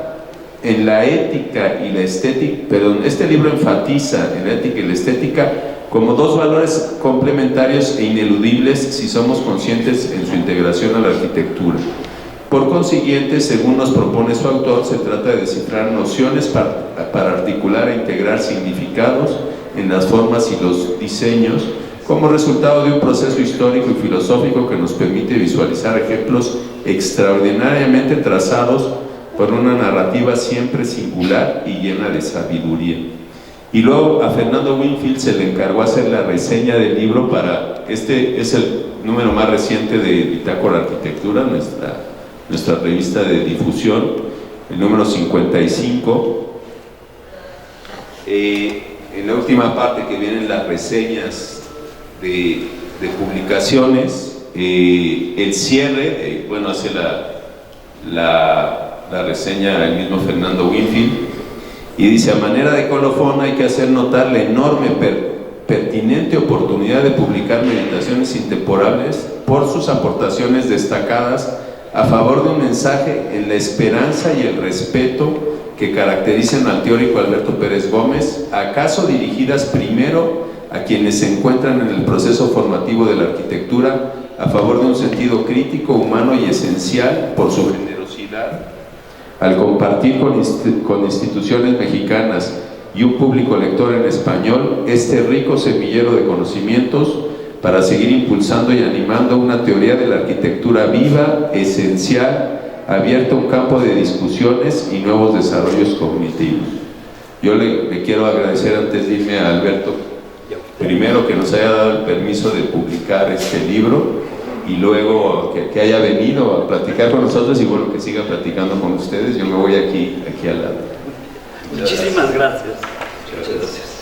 en la ética y la estética, este libro enfatiza en la ética y la estética como dos valores complementarios e ineludibles si somos conscientes en su integración a la arquitectura. Por consiguiente, según nos propone su autor, se trata de descifrar nociones para articular e integrar significados en las formas y los diseños, como resultado de un proceso histórico y filosófico que nos permite visualizar ejemplos extraordinariamente trazados por una narrativa siempre singular y llena de sabiduría. Y luego a Fernando Winfield se le encargó hacer la reseña del libro este es el número más reciente de Bitácora Arquitectura, nuestra revista de difusión, el número 55. En la última parte, que vienen las reseñas de publicaciones, el cierre, bueno, hace la reseña el mismo Fernando Winfield, y dice: a manera de colofón hay que hacer notar la enorme pertinente oportunidad de publicar Meditaciones Intemporales por sus aportaciones destacadas a favor de un mensaje en la esperanza y el respeto que caracterizan al teórico Alberto Pérez Gómez, acaso dirigidas primero a quienes se encuentran en el proceso formativo de la arquitectura, a favor de un sentido crítico, humano y esencial por su generosidad al compartir con instituciones mexicanas y un público lector en español este rico semillero de conocimientos para seguir impulsando y animando una teoría de la arquitectura viva, esencial, abierta a un campo de discusiones y nuevos desarrollos cognitivos. Yo le quiero agradecer, antes de irme, a Alberto, primero que nos haya dado el permiso de publicar este libro, y luego que haya venido a platicar con nosotros, y bueno, que siga platicando con ustedes. Yo me voy aquí al lado.
Muchísimas gracias. Muchas gracias.